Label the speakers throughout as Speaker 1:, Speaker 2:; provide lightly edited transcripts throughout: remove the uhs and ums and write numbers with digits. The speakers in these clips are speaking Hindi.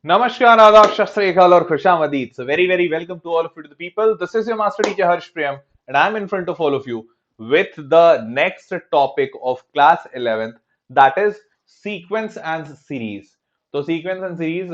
Speaker 1: Namaskar, Adab, Shastra Ekal और Khushamadi. So very welcome to all of you to the people. This is your master teacher Harsh Priyam and I'm in front of all of you with the next topic of class 11th, that is sequence and series. तो sequence and series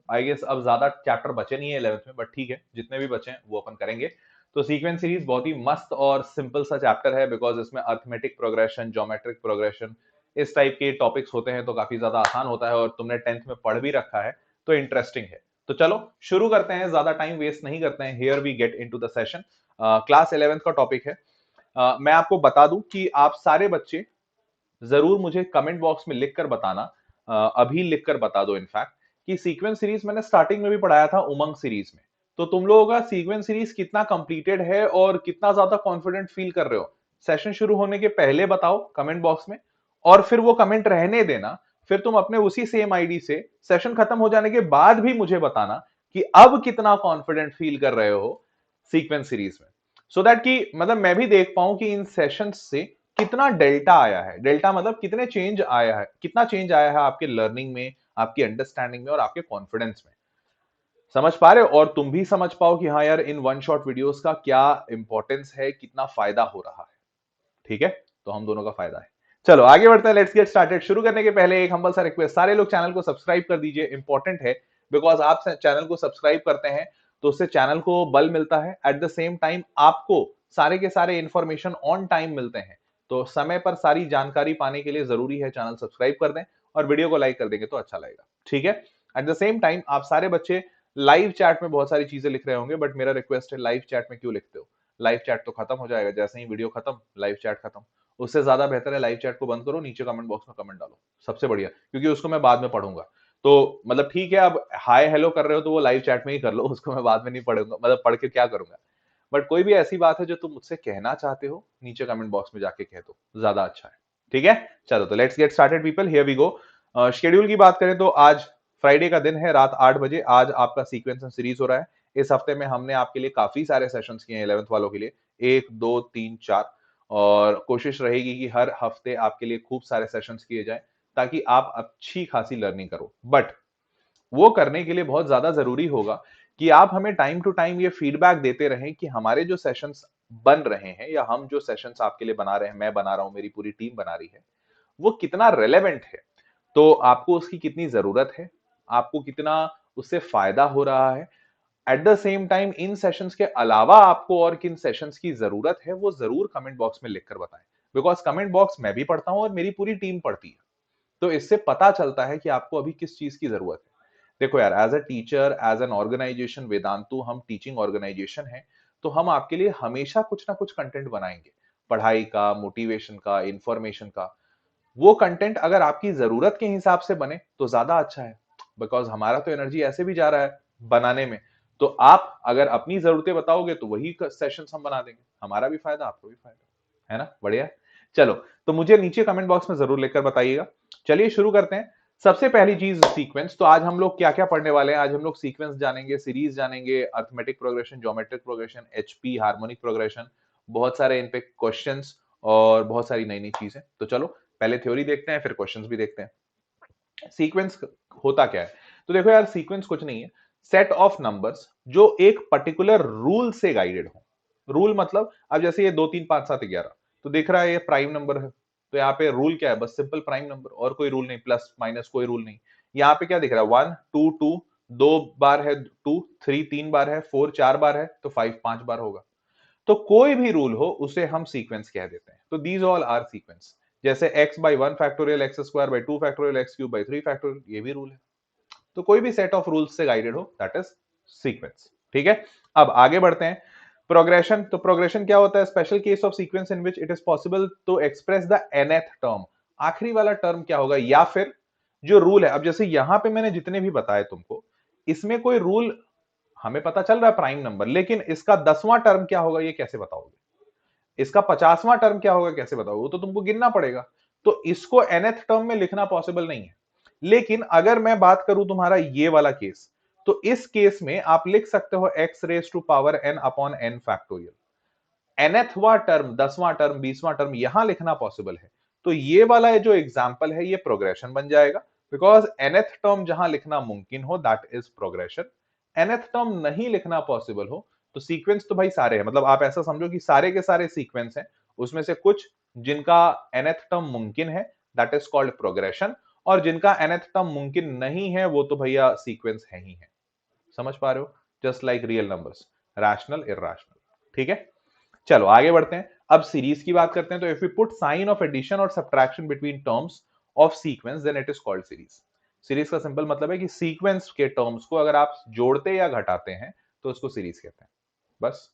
Speaker 1: I guess अब ज्यादा चैप्टर बचे नहीं है 11th में, बट ठीक है, जितने भी बचे हैं वो अपन करेंगे. तो सीक्वेंस सीरीज बहुत ही मस्त और सिंपल सा चैप्टर है बिकॉज इसमें अर्थमेटिक प्रोग्रेशन, ज्योमेट्रिक प्रोग्रेशन, इस टाइप के टॉपिक्स होते हैं, तो काफी ज्यादा आसान होता है और तुमने 10th में पढ़ भी रखा है तो इंटरेस्टिंग है. तो चलो शुरू करते हैं, ज्यादा टाइम वेस्ट नहीं करते हैं. Here we get into the session. Class 11th का टॉपिक है. मैं आपको बता दूं कि आप सारे बच्चे जरूर मुझे कमेंट बॉक्स में लिखकर बताना, अभी लिखकर बता दो इनफैक्ट, कि सीक्वेंस सीरीज मैंने स्टार्टिंग में भी पढ़ाया था उमंग सीरीज में. तो तुम लोगों का सीक्वेंस सीरीज कितना कंप्लीटेड है और कितना ज्यादा कॉन्फिडेंट फील कर रहे हो, सेशन शुरू होने के पहले बताओ कमेंट बॉक्स में. और फिर वो कमेंट रहने देना, फिर तुम अपने उसी सेम आईडी से सेशन खत्म हो जाने के बाद भी मुझे बताना कि अब कितना कॉन्फिडेंट फील कर रहे हो सीक्वेंस सीरीज में, सो दैट कि मतलब मैं भी देख पाऊं कि इन सेशंस से कितना डेल्टा आया है. डेल्टा मतलब कितने चेंज आया है, कितना चेंज आया है आपके लर्निंग में, आपकी अंडरस्टैंडिंग में और आपके कॉन्फिडेंस में. समझ पा रहे हो? और तुम भी समझ पाओ कि हाँ यार, इन वन शॉट वीडियोस का क्या इंपॉर्टेंस है, कितना फायदा हो रहा है. ठीक है, तो हम दोनों का फायदा है. चलो आगे बढ़ते हैं, लेट्स गेट स्टार्टेड. शुरू करने के पहले एक हम्बल सा रिक्वेस्ट, सारे लोग चैनल को सब्सक्राइब कर दीजिए, इंपॉर्टेंट है. बिकॉज आप चैनल को सब्सक्राइब करते हैं तो उससे चैनल को बल मिलता है, एट द सेम टाइम आपको सारे के सारे इंफॉर्मेशन ऑन टाइम मिलते हैं. तो समय पर सारी जानकारी पाने के लिए जरूरी है चैनल सब्सक्राइब कर दें और वीडियो को लाइक कर देंगे तो अच्छा लगेगा. ठीक है. एट द सेम टाइम आप सारे बच्चे लाइव चैट में बहुत सारी चीजें लिख रहे होंगे, बट मेरा रिक्वेस्ट है, लाइव चैट में क्यों लिखते हो? लाइव चैट तो खत्म हो जाएगा जैसे ही वीडियो खत्म, लाइव चैट खत्म. उससे ज्यादा बेहतर है लाइव चैट को बंद करो, नीचे कमेंट बॉक्स में कमेंट डालो, सबसे बढ़िया, क्योंकि उसको मैं बाद में पढ़ूंगा. तो मतलब ठीक है, अब हाय हेलो कर रहे हो तो वो लाइव चैट में ही कर लो, उसको मैं बाद में नहीं पढ़ूंगा, मतलब पढ़ के क्या करूंगा. बट कोई भी ऐसी बात है जो तुम मुझसे कहना चाहते हो, नीचे कमेंट बॉक्स में जाके कह दो, ज्यादा अच्छा है. ठीक है. चलो तो let's get started people, here we go. Schedule की बात करें तो आज फ्राइडे का दिन है, रात 8 बजे आज आपका सीक्वेंस एंड सीरीज हो रहा है. इस हफ्ते में हमने आपके लिए काफी सारे सेशंस किए हैं 11th वालों के लिए, 1 2 3 4. और कोशिश रहेगी कि हर हफ्ते आपके लिए खूब सारे सेशंस किए जाए ताकि आप अच्छी खासी लर्निंग करो. बट वो करने के लिए बहुत ज्यादा जरूरी होगा कि आप हमें टाइम टू टाइम ये फीडबैक देते रहें कि हमारे जो सेशंस बन रहे हैं या हम जो सेशंस आपके लिए बना रहे हैं, मैं बना रहा हूं, मेरी पूरी टीम बना रही है, वो कितना रेलेवेंट है. तो आपको उसकी कितनी जरूरत है, आपको कितना उससे फायदा हो रहा है. At the same time in sessions के अलावा आपको और किन सेशंस की जरूरत है वो जरूर कमेंट बॉक्स में लिखकर बताएं. बिकॉज कमेंट बॉक्स मैं भी पढ़ता हूं और मेरी पूरी टीम पढ़ती है, तो इससे पता चलता है कि आपको अभी किस चीज की जरूरत है. देखो यार, as a teacher, as an organisation Vedantu, हम टीचिंग ऑर्गेनाइजेशन है, तो हम आपके लिए हमेशा कुछ ना कुछ कंटेंट बनाएंगे, पढ़ाई का, मोटिवेशन का, इंफॉर्मेशन का. वो कंटेंट अगर आपकी जरूरत के हिसाब से बने तो ज्यादा अच्छा है, बिकॉज हमारा तो एनर्जी ऐसे भी जा रहा है बनाने में. तो आप अगर अपनी जरूरतें बताओगे तो वही सेशन हम बना देंगे, हमारा भी फायदा, आपको भी फायदा है ना. बढ़िया. चलो, तो मुझे नीचे कमेंट बॉक्स में जरूर लिखकर बताइएगा. चलिए शुरू करते हैं. सबसे पहली चीज सीक्वेंस. तो आज हम लोग क्या क्या पढ़ने वाले हैं? आज हम लोग सीक्वेंस जानेंगे, सीरीज जानेंगे, arithmetic progression, geometric progression, HP, harmonic progression, बहुत सारे इन पे क्वेश्चंस और बहुत सारी नई नई चीजें. तो चलो पहले थ्योरी देखते हैं, फिर क्वेश्चंस भी देखते हैं. सीक्वेंस होता क्या है? तो देखो यार, सीक्वेंस कुछ नहीं है, सेट ऑफ नंबर्स जो एक पर्टिकुलर रूल से गाइडेड हो. रूल मतलब अब जैसे ये 2 3 5 7 11, तो दिख रहा है ये प्राइम नंबर है, तो यहाँ पे रूल क्या है? बस सिंपल प्राइम नंबर, और कोई रूल नहीं, प्लस माइनस कोई रूल नहीं. यहाँ पे क्या दिख रहा है? 1 2 2, 2 बार है, 2 3 3 बार है, 4 4 बार है, तो 5 5 बार होगा. तो कोई भी रूल हो उसे हम सीक्वेंस कह देते हैं. तो दीज ऑल आर सीक्वेंस. जैसे x/1 factorial x² x³ x³ ये भी रूल है. तो कोई भी सेट ऑफ रूल्स से गाइडेड हो, दैट इज सीक्वेंस. ठीक है. अब आगे बढ़ते हैं. प्रोग्रेशन. तो प्रोग्रेशन क्या होता है? Special case of sequence in which it is possible to express the nth term. आखिरी वाला टर्म क्या होगा, या फिर जो रूल है. अब जैसे यहां पे मैंने जितने भी बताए तुमको, इसमें कोई रूल हमें पता चल रहा है प्राइम नंबर, लेकिन इसका 10वां टर्म क्या होगा ये कैसे बताओगे? इसका 50वां टर्म क्या होगा कैसे बताओगे? वो तो तुमको गिनना पड़ेगा. तो इसको nth टर्म में लिखना पॉसिबल नहीं है. लेकिन अगर मैं बात करूं तुम्हारा ये वाला केस, तो इस केस में आप लिख सकते हो x⁻n/n फैक्टोरियल. nthवां टर्म, 10वां टर्म, 20वां टर्म यहां लिखना पॉसिबल है. तो ये वाला जो एग्जांपल है ये प्रोग्रेशन बन जाएगा. बिकॉज nth टर्म जहां लिखना मुमकिन हो that is progression, nth term नहीं लिखना पॉसिबल हो तो सीक्वेंस तो भाई सारे हैं, मतलब आप ऐसा समझो कि सारे के सारे सीक्वेंस हैं, उसमें से कुछ जिनका nth टर्म मुमकिन है दैट इज कॉल्ड प्रोग्रेशन, और जिनका nth टर्म मुमकिन नहीं है वो तो भैया सीक्वेंस है ही है। समझ पा रहे हो? Just like real numbers, rational irrational. ठीक है, चलो आगे बढ़ते हैं। अब सीरीज की बात करते हैं। तो if you put sign of addition और subtraction between terms of sequence then it is called series. Series का सिंपल मतलब है कि सीक्वेंस के टर्म्स को अगर आप जोड़ते या घटाते हैं तो उसको सीरीज कहते हैं। बस,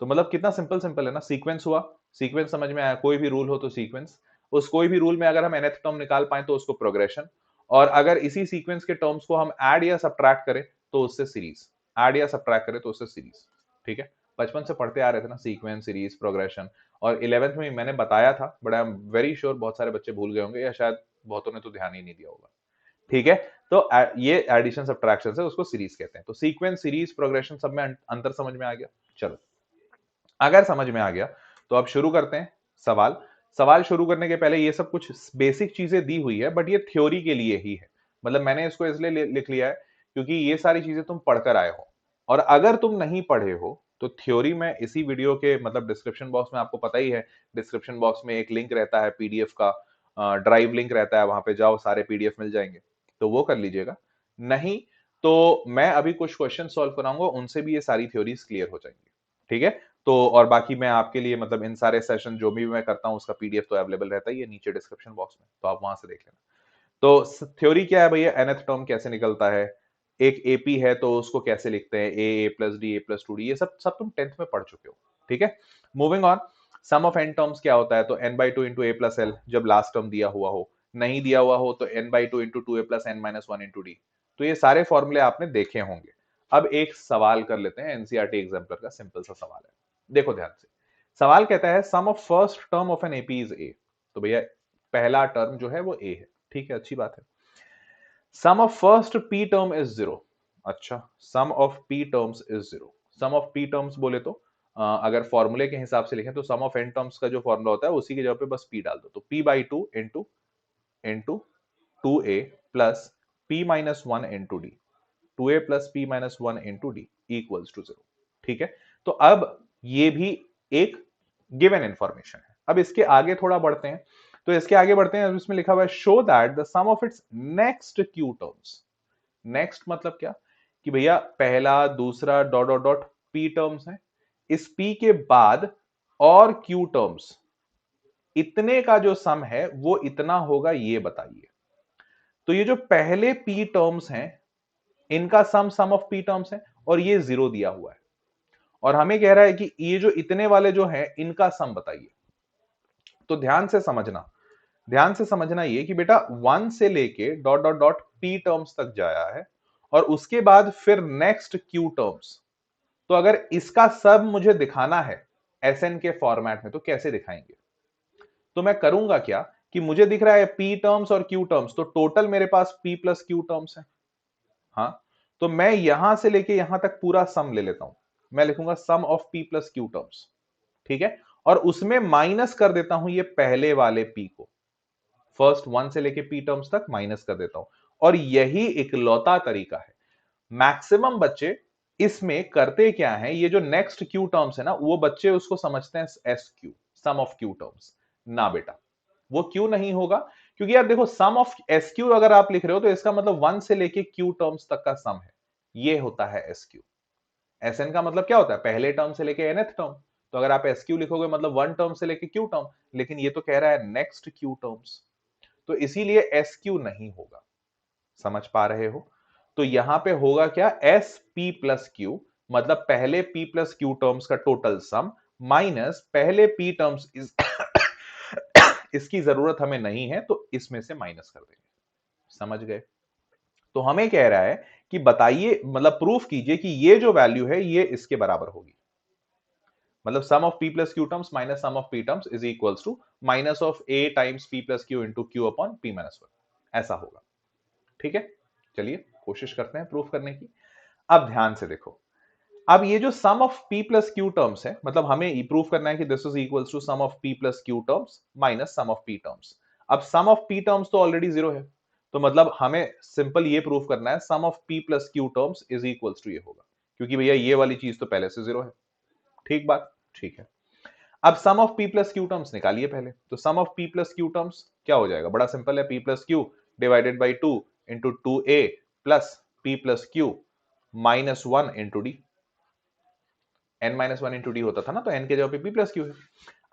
Speaker 1: तो मतलब कितना सिंपल सिंपल है ना। सीक्वेंस हुआ, सीक्वेंस समझ में आया, कोई भी रूल हो तो सीक्वेंस, उस कोई भी रूल में अगर हम nth टर्म निकाल पाए तो उसको प्रोग्रेशन, और अगर इसी सीक्वेंस के टर्म्स को हम ऐड या सब्ट्रैक्ट करें तो उससे सीरीज, ऐड या सब्ट्रैक्ट करें तो उससे सीरीज। ठीक है, बचपन से पढ़ते आ रहे थे ना सीक्वेंस, सीरीज, प्रोग्रेशन, और 11th में मैंने बताया था, but I am very sure बहुत सारे बच्चे भूल गए होंगे या शायद बहुतों ने तो ध्यान ही नहीं दिया होगा। ठीक है, तो ये एडिशन सब्ट्रैक्शन है, उसको सीरीज कहते हैं। तो सीक्वेंस, सीरीज, प्रोग्रेशन सब में अंतर समझ में आ गया। चलो, अगर समझ में आ गया तो अब शुरू करते हैं सवाल। सवाल शुरू करने के पहले ये सब कुछ बेसिक चीजें दी हुई है, बट ये थ्योरी के लिए ही है। मतलब मैंने इसको इसलिए लिख लिया है क्योंकि ये सारी चीजें तुम पढ़कर आए हो, और अगर तुम नहीं पढ़े हो तो थ्योरी में इसी वीडियो के मतलब डिस्क्रिप्शन बॉक्स में, आपको पता ही है डिस्क्रिप्शन बॉक्स में एक लिंक रहता है पीडीएफ का, ड्राइव लिंक रहता है, वहां पे जाओ सारे पीडीएफ मिल जाएंगे, तो वो कर लीजिएगा। नहीं तो मैं अभी कुछ क्वेश्चन सॉल्व कराऊंगा, उनसे भी ये सारी थ्योरीज क्लियर हो जाएंगी। ठीक है, तो और बाकी मैं आपके लिए मतलब इन सारे सेशन जो भी मैं करता हूं उसका पीडीएफ तो अवेलेबल रहता ही है नीचे डिस्क्रिप्शन बॉक्स में, तो आप वहां से देख लेना। तो थ्योरी क्या है भैया, nth टर्म कैसे निकलता है, एक एपी है तो उसको कैसे लिखते हैं, ए plus D, a plus two D, ये सब सब तुम 10th में पढ़ चुके हो। ठीक है, moving on. Sum of n terms क्या होता है, तो n by two into a plus l, जब लास्ट टर्म दिया हुआ हो, नहीं दिया हुआ हो तो n by two into two a plus n minus one into d. तो ये सारे फॉर्मूले आपने देखे होंगे। अब एक सवाल कर लेते हैं, एनसीईआरटी एग्जाम्पलर का सिंपल सा सवाल है, देखो ध्यान से। सवाल कहता है sum of first term of an AP is A. तो भैया पहला टर्म जो है वो ए है, ठीक है, अच्छी बात है। Sum of first P term is zero. अच्छा, sum of P terms is zero. Sum of P terms बोले तो अगर फॉर्मूले के हिसाब से लिखें तो सम ऑफ एन टर्म्स का जो फॉर्मूला होता है उसी की जगह पे बस पी डाल दो, तो p by two into into two a plus p minus one into d, two a plus p minus one into d equals to zero. ठीक है, तो अब ये भी एक गिवन इंफॉर्मेशन है। अब इसके आगे थोड़ा बढ़ते हैं, तो इसके आगे बढ़ते हैं, इसमें लिखा हुआ है show that the sum of its next q terms. Next मतलब क्या, कि भैया पहला दूसरा dot dot dot p terms है, इस पी के बाद और क्यू टर्म्स, इतने का जो सम है वो इतना होगा, ये बताइए। तो ये जो पहले पी टर्म्स हैं इनका सम ऑफ पी टर्म्स है, और ये जीरो दिया हुआ है, और हमें कह रहा है कि ये जो इतने वाले जो हैं इनका सम बताइए। तो ध्यान से समझना, ध्यान से समझना ये कि बेटा वन से लेके dot dot dot p terms तक जाया है, और उसके बाद फिर नेक्स्ट क्यू टर्म्स। तो अगर इसका सब मुझे दिखाना है एसएन के फॉर्मेट में तो कैसे दिखाएंगे? तो मैं करूंगा क्या कि मुझे दिख रहा है पी टर्म्स और क्यू टर्म्स, तो टोटल मेरे पास पी प्लस क्यू टर्म्स है। हाँ, तो मैं यहां से लेके यहां तक पूरा सम ले लेता हूं, मैं लिखूंगा sum of P plus Q terms. ठीक है, और उसमें माइनस कर देता हूं ये पहले वाले पी को, फर्स्ट वन से लेके पी टर्म्स तक माइनस कर देता हूं, और यही इकलौता तरीका है। मैक्सिमम बच्चे इसमें करते क्या है, ये जो नेक्स्ट क्यू टर्म्स है ना, वो बच्चे उसको समझते हैं s q, sum of q terms. ना बेटा, वो क्यू नहीं होगा, क्योंकि यार देखो सम ऑफ एस क्यू अगर आप लिख रहे हो तो इसका मतलब वन से लेके क्यू टर्म्स तक का सम है, ये होता है एस क्यू। एस एन का मतलब क्या होता है, पहले टर्म से लेके एनथ टर्म। तो अगर आप एस क्यू लिखोगे मतलब वन टर्म से लेके क्यू टर्म, लेकिन ये तो कह रहा है नेक्स्ट क्यू टर्म्स, तो इसीलिए एस क्यू नहीं होगा। समझ पा रहे हो? तो यहां पे होगा क्या, एस पी प्लस क्यू, मतलब पहले पी प्लस क्यू टर्म्स का टोटल सम माइनस पहले पी टर्म्स इज इसकी जरूरत हमें नहीं है तो इसमें से माइनस कर देंगे। समझ गए? तो हमें कह रहा है कि बताइए, मतलब प्रूफ कीजिए कि ये जो वैल्यू है ये इसके बराबर होगी। मतलब sum of P plus Q terms minus sum of P terms is equals to minus of A times P plus Q into Q upon P minus one, ऐसा होगा। ठीक है, चलिए कोशिश करते हैं प्रूफ करने की। अब ध्यान से देखो, अब ये जो sum of P plus Q terms है, मतलब हमें प्रूफ करना है कि this is equals to sum of P plus Q terms minus sum of P terms. अब सम ऑफ पी टर्म्स तो ऑलरेडी जीरो है, तो मतलब हमें सिंपल ये प्रूव करना है sum of p plus Q terms is equals to ये होगा, क्योंकि भैया ये वाली चीज तो पहले से जीरो है। ठीक बात, ठीक है। अब sum of p plus Q terms निकालिए पहले। तो sum of p plus Q terms क्या हो जाएगा, बड़ा सिंपल है, p plus q divided by 2 into 2a plus p plus q minus 1 into d. n minus 1 into d होता था ना, तो n के जगह पे p प्लस क्यू है।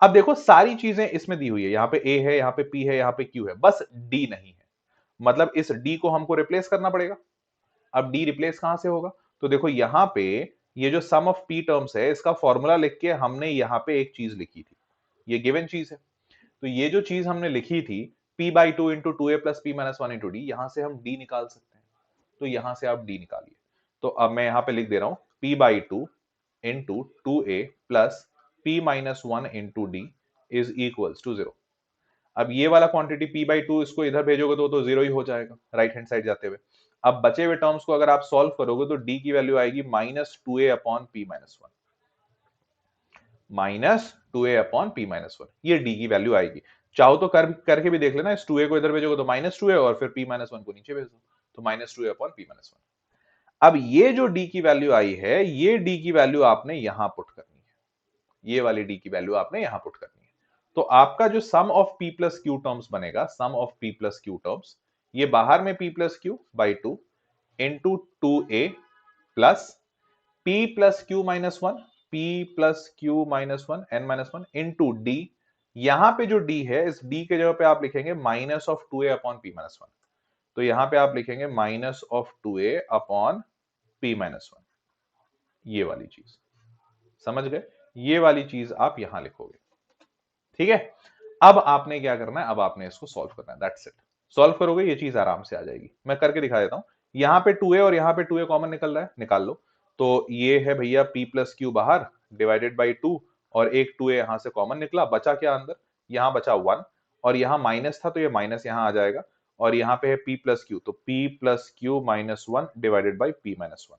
Speaker 1: अब देखो सारी चीजें इसमें दी हुई है, यहाँ पे a है, यहाँ पे p है, यहाँ पे q है, बस d नहीं है। मतलब इस d को हमको रिप्लेस करना पड़ेगा। अब d रिप्लेस कहां से होगा, तो देखो यहाँ पे ये जो सम ऑफ p टर्म्स है इसका फॉर्मूला लिख के हमने यहाँ पे एक चीज लिखी थी, ये गिवन चीज है। तो ये जो चीज हमने लिखी थी p by two into two a plus p minus one into d, यहां से हम d निकाल सकते हैं। तो यहां से आप d निकालिए। तो अब मैं यहाँ पे लिख दे रहा हूं p by two into two a plus p minus one into d is equals to zero. अब ये वाला क्वांटिटी p बाई टू इसको इधर भेजोगे तो जीरो ही हो जाएगा राइट हैंड साइड जाते हुए। अब बचे हुए टर्म्स को अगर आप सॉल्व करोगे तो d की वैल्यू आएगी minus two a upon P minus one, minus two a upon P minus one, ये d की वैल्यू आएगी। चाहो तो करके भी देख लेना, इस टू ए को इधर भेजोगे तो माइनस टू ए और फिर p माइनस वन को नीचे भेज दो, तो minus two a upon P minus one. अब ये जो d की वैल्यू आई है, ये d की वैल्यू आपने यहां पुट करनी है, ये वाली d की वैल्यू आपने यहां पुट करनी है। तो आपका जो sum of p plus Q terms बनेगा, sum of p plus Q terms, ये बाहर में p plus q by two into two a plus p plus q minus one, p plus q minus one n minus one into d. यहां पे जो d है, इस d के जगह पे आप लिखेंगे minus of two a upon P minus one. तो यहां पे आप लिखेंगे minus of two a upon P minus one, ये वाली चीज समझ गए, ये वाली चीज आप यहां लिखोगे। ठीक है, अब आपने क्या करना है, अब आपने इसको सॉल्व करना है, दैट्स इट। सॉल्व करोगे ये चीज आराम से आ जाएगी, मैं करके दिखा देता हूं। यहां पे 2a और यहां पे 2a कॉमन निकल रहा है, निकाल लो। तो ये है भैया p प्लस क्यू बाहर डिवाइडेड बाई 2 और एक 2a यहां से कॉमन निकला, बचा क्या अंदर, यहां बचा 1 और यहां माइनस था तो ये माइनस यहां आ जाएगा और यहां पे है p प्लस क्यू, तो p plus q minus one divided by p minus one.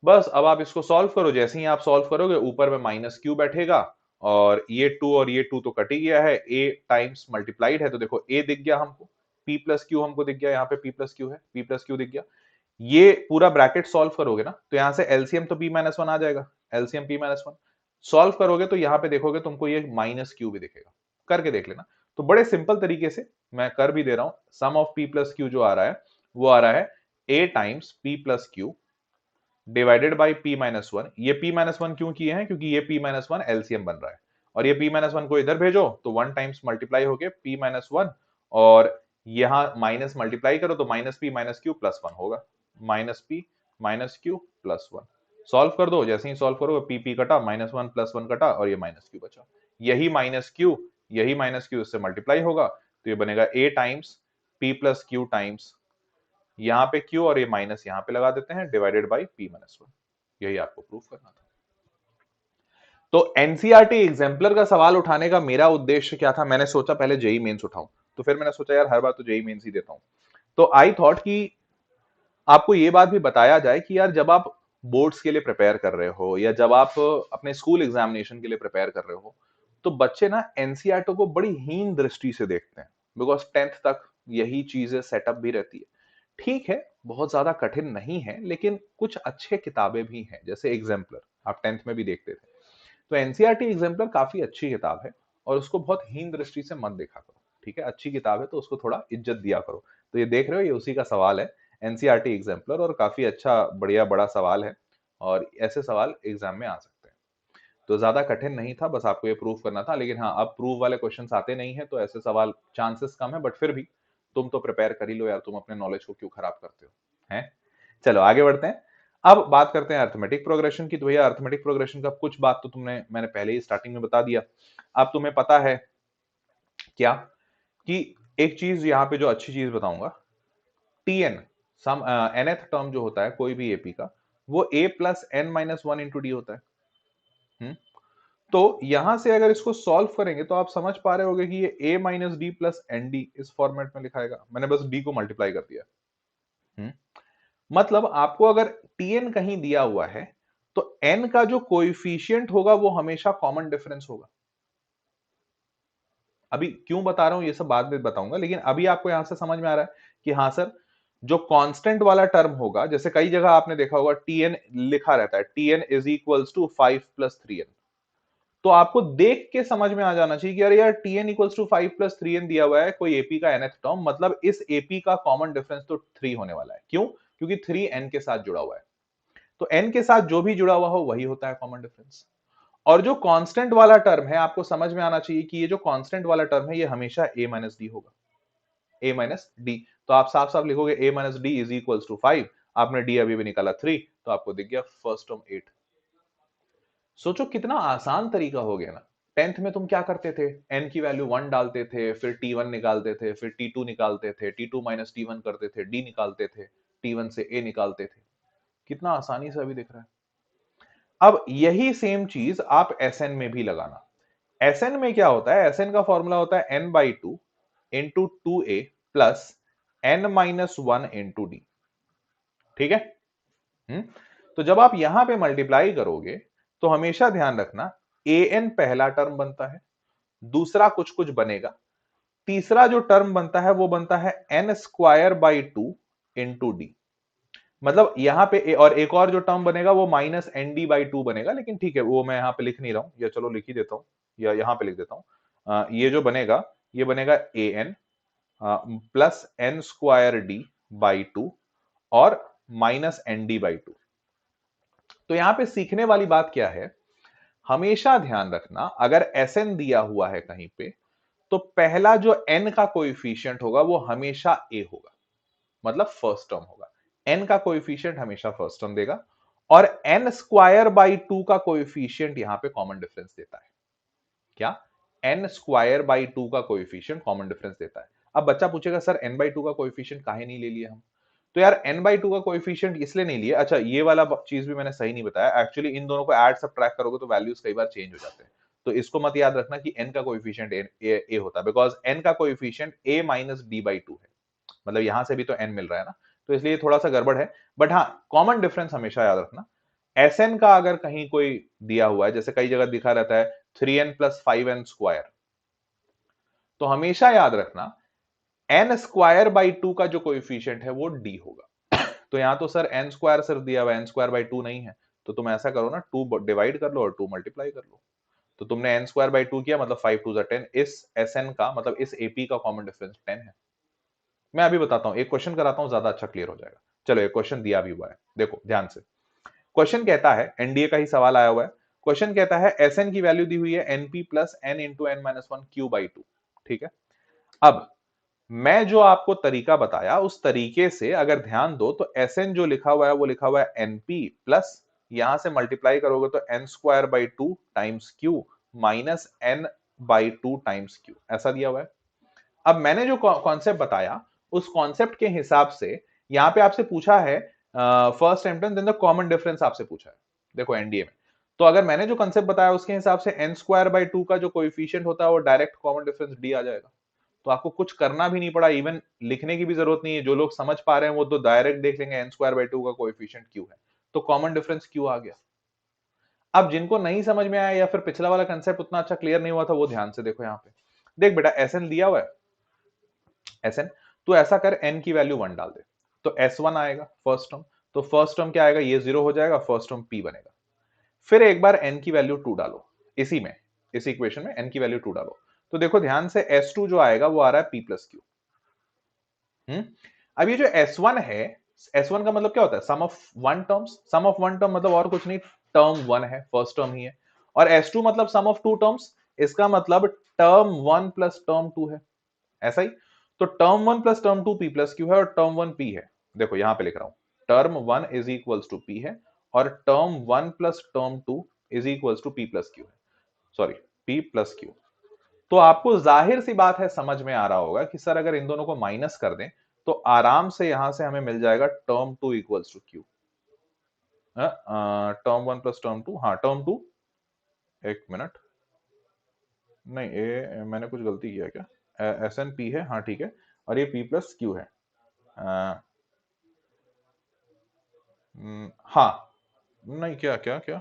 Speaker 1: बस अब आप इसको सॉल्व करो, जैसे ही आप सॉल्व करोगे ऊपर में माइनस क्यू बैठेगा और ये 2 तो कट ही गया है, a टाइम्स मल्टीप्लाइड है तो देखो a दिख गया हमको, p प्लस क्यू हमको दिख गया, यहाँ पे p प्लस क्यू है, p प्लस क्यू दिख गया। ये पूरा ब्रैकेट सॉल्व करोगे ना तो यहाँ से एलसीएम तो p माइनस वन आ जाएगा, LCM p minus one solve करोगे तो यहाँ पे देखोगे तुमको ये माइनस क्यू भी दिखेगा, करके देख लेना। तो बड़े सिंपल तरीके से मैं कर भी दे रहा हूं, सम ऑफ p प्लस क्यू जो आ रहा है वो आ रहा है a times p plus q divided by p minus one. ये p माइनस वन क्यों किए हैं, क्योंकि ये p माइनस वन एलसीएम बन रहा है और ये p माइनस वन को इधर भेजो तो वन टाइम्स मल्टीप्लाई हो गए p माइनस वन और यहां माइनस मल्टीप्लाई करो तो minus p minus q plus one होगा, minus p minus q plus one. Solve कर दो, जैसे ही सॉल्व करोगे p कटा, माइनस वन प्लस वन कटा और ये माइनस क्यू बचा। यही माइनस क्यू इससे मल्टीप्लाई होगा तो ये बनेगा a times p plus Q times यहाँ पे q और ये माइनस यहाँ पे लगा देते हैं divided by p minus one. यही आपको प्रूफ करना था। तो एनसीईआरटी एग्जाम्पलर का सवाल उठाने का मेरा उद्देश्य क्या था, मैंने सोचा पहले जेई मेंस उठाऊं, तो फिर मैंने सोचा यार हर बार तो जेई मेंस ही देता हूं, तो आई थॉट कि आपको ये बात भी बताया जाए कि यार जब आप बोर्ड्स के लिए प्रिपेयर कर रहे हो या जब आप अपने स्कूल एग्जामिनेशन के लिए प्रिपेयर कर रहे हो तो बच्चे ना एनसीईआरटी को बड़ी हीन दृष्टि से देखते हैं, बिकॉज 10th तक यही चीजें सेटअप भी रहती है। ठीक है, बहुत ज्यादा कठिन नहीं है, लेकिन कुछ अच्छे किताबें भी हैं, जैसे एग्जाम्पलर आप 10th में भी देखते थे। तो एनसीईआरटी एग्जाम्पलर काफी अच्छी किताब है और उसको बहुत हीन दृष्टि से मत देखा करो, ठीक है, अच्छी किताब है तो उसको थोड़ा इज्जत दिया करो। तो ये देख रहे हो, ये उसी का सवाल है, एनसीईआरटी एग्जाम्पलर, और काफी अच्छा बढ़िया बड़ा सवाल है और ऐसे सवाल एग्जाम में आ सकते हैं। तो ज्यादा कठिन नहीं था, बस आपको ये प्रूव करना था। लेकिन हाँ, अब प्रूव वाले क्वेश्चंस आते नहीं है तो ऐसे सवाल चांसेस कम है, बट फिर भी तुम तो प्रिपेयर कर ही लो यार, तुम अपने नॉलेज को क्यों खराब करते हो, हैं। चलो आगे बढ़ते हैं, अब बात करते हैं अर्थमेटिक प्रोग्रेशन की। तो भैया अर्थमेटिक प्रोग्रेशन का कुछ बात तो मैंने पहले ही स्टार्टिंग में बता दिया। अब तुम्हें पता है क्या कि एक चीज यहाँ पे जो अच्छी चीज बताऊंगा, टीएन सम nth टर्म जो होता है कोई भी एपी का, वो a plus n minus one into d होता है। तो यहां से अगर इसको सॉल्व करेंगे तो आप समझ पा रहे होगे कि ये a minus d plus n d इस फॉर्मेट में लिखाएगा, मैंने बस d को मल्टीप्लाई कर दिया। मतलब आपको अगर tn कहीं दिया हुआ है तो n का जो कोएफिशिएंट होगा वो हमेशा कॉमन डिफरेंस होगा। अभी क्यों बता रहा हूं ये सब बाद में बताऊंगा, लेकिन अभी आपको यहां से समझ में आ रहा है कि हाँ सर, जो कांस्टेंट वाला टर्म होगा, जैसे कई जगह आपने देखा होगा टीएन लिखा रहता है, TN is equals to 5+3n, तो आपको देख के समझ में आ जाना चाहिए कि अरे यार टीएन इक्वल्स टू 5+3n दिया हुआ है, कोई एपी का nth टर्म, मतलब इस एपी का कॉमन डिफरेंस तो 3 होने वाला है। क्यों? क्योंकि 3 n के साथ जुड़ा हुआ है, तो n के साथ जो भी जुड़ा हुआ हो वही होता है कॉमन डिफरेंस। और जो कांस्टेंट वाला टर्म है, आपको समझ में आना चाहिए कि ये जो कांस्टेंट वाला टर्म है ये हमेशा a माइनस डी होगा, a माइनस डी। तो आप साफ साफ लिखोगे a minus d is equals to 5, आपने d अभी भी निकाला 3, तो आपको दिख गया फर्स्ट टर्म 8। सोचो कितना आसान तरीका हो गया ना। 10th में तुम क्या करते थे, n की वैल्यू 1 डालते थे, फिर t1 निकालते थे, फिर t2 निकालते थे, t2 माइनस t1 करते थे, d निकालते थे, t1 से a निकालते थे। कितना आसानी से अभी दिख रहा है। अब यही सेम चीज आप Sn में भी लगाना। Sn में क्या होता है, Sn का फॉर्मूला होता है n/2 into 2a plus n-1 into D. ठीक है। तो जब आप यहां पे मल्टीप्लाई करोगे तो हमेशा ध्यान रखना an पहला टर्म बनता है, दूसरा कुछ कुछ बनेगा, तीसरा जो टर्म बनता है वो बनता है n² इंटू डी। मतलब यहां पे और एक और जो टर्म बनेगा वो -nd/2 बनेगा, लेकिन ठीक है वो मैं यहां पे लिख नहीं रहा हूं, या चलो लिख ही देता हूं, या यहां पे लिख देता हूं। ये जो बनेगा ये बनेगा an प्लस n²d/2 और -nd/2। तो यहां पे सीखने वाली बात क्या है, हमेशा ध्यान रखना अगर Sn दिया हुआ है कहीं पे, तो पहला जो n का कोएफिशिएंट होगा वो हमेशा a होगा, मतलब फर्स्ट टर्म होगा। n का कोएफिशिएंट हमेशा फर्स्ट टर्म देगा, और n² by 2 का कोएफिशिएंट यहां पे कॉमन डिफरेंस देता है। क्या? n² by 2 का कोएफिशिएंट कॉमन डिफरेंस देता है। अब बच्चा पूछेगा सर n/2 का कोएफिशिएंट काहे नहीं ले लिया हम? तो यार n/2 का कोएफिशिएंट इसलिए नहीं लिया, अच्छा ये वाला चीज भी मैंने सही नहीं बताया, एक्चुअली इन दोनों को ऐड सब्ट्रैक्ट करोगे तो वैल्यूज कई बार चेंज हो जाते हैं। तो इसको मत याद रखना कि n का कोएफिशिएंट a होता है, बिकॉज n का कोएफिशिएंट a माइनस d/2 है, मतलब यहां से भी तो n मिल रहा है ना, तो इसलिए थोड़ा सा गड़बड़ है। बट हाँ, कॉमन डिफरेंस हमेशा याद रखना। Sn का अगर कहीं कोई दिया हुआ है, जैसे कई जगह दिखा रहता है 3n प्लस 5n², तो हमेशा याद रखना n²/2 का जो कोएफिशिएंट है वो d होगा। तो यहां तो सर n² सिर्फ दिया हुआ है, n²/2 नहीं है, तो तुम ऐसा करो ना, 2 डिवाइड कर लो और 2 मल्टीप्लाई कर लो। तो तुमने n²/2 किया, मतलब 5 2 10, इस Sn का मतलब इस AP का कॉमन डिफरेंस 10 है। मैं अभी बताता हूं, एक क्वेश्चन कराता हूं, ज्यादा अच्छा क्लियर हो जाएगा। चलो एक क्वेश्चन दिया भी हुआ है, देखो ध्यान से। क्वेश्चन कहता है, एनडीए का ही सवाल आया हुआ है। क्वेश्चन कहता है Sn की वैल्यू दी हुई है np plus n into n-1 q/2। ठीक है। अब मैं जो आपको तरीका बताया उस तरीके से अगर ध्यान दो तो Sn जो लिखा हुआ है वो लिखा हुआ है np प्लस, यहां से मल्टीप्लाई करोगे तो n²/2 times q minus n/2 times q, ऐसा दिया हुआ है। अब मैंने जो कॉन्सेप्ट बताया उस कॉन्सेप्ट के हिसाब से यहां पे आपसे पूछा है first sentence then the common difference आपसे पूछा है, देखो एनडीए में। तो अगर मैंने जो कंसेप्ट बताया उसके हिसाब से n²/2 का जो कोएफिशिएंट होता है वो डायरेक्ट कॉमन डिफरेंस डी आ जाएगा। तो आपको कुछ करना भी नहीं पड़ा, इवन लिखने की भी जरूरत नहीं है, जो लोग समझ पा रहे हैं वो तो डायरेक्ट देख लेंगे n²/2 का कोएफिशिएंट क्यू है, तो कॉमन डिफरेंस क्यू आ गया। अब जिनको नहीं समझ में आया या फिर पिछला वाला कंसेप्ट उतना अच्छा क्लियर नहीं हुआ था, वो ध्यान से देखो यहाँ पे। देख बेटा Sn दिया हुआ है, Sn, तो ऐसा कर n की वैल्यू 1 डाल दे, तो S1 आएगा फर्स्ट टर्म। तो फर्स्ट टर्म क्या आएगा, ये 0 हो जाएगा, फर्स्ट टर्म p बनेगा। फिर एक बार n की वैल्यू 2 डालो, इसी में, इस इक्वेशन में n की वैल्यू 2 डालो, तो देखो ध्यान से S2 जो आएगा वो आ रहा है p प्लस क्यू। अब ये जो S1 है, S1 का मतलब क्या होता है, sum of one terms. Sum of one term मतलब और कुछ नहीं, टर्म 1 है, फर्स्ट टर्म ही है। और S2 मतलब सम ऑफ टू टर्म्स, इसका मतलब टर्म 1 प्लस टर्म 2 है, ऐसा ही। तो term 1 plus term 2 p plus q है, और टर्म 1 p है। देखो यहां पे लिख रहा हूं, term 1 is equals to p है, और term 1 plus term 2 is equals to p plus q है, सॉरी p प्लस क्यू। तो आपको जाहिर सी बात है समझ में आ रहा होगा कि सर अगर इन दोनों को माइनस कर दें तो आराम से यहां से हमें मिल जाएगा term 2 equals to q. Term 1 plus term 2, हाँ टर्म 2, एक मिनट, नहीं मैंने कुछ गलती किया क्या, एस एन पी है, हाँ ठीक है, और ये पी प्लस क्यू है। हाँ, नहीं क्या क्या क्या,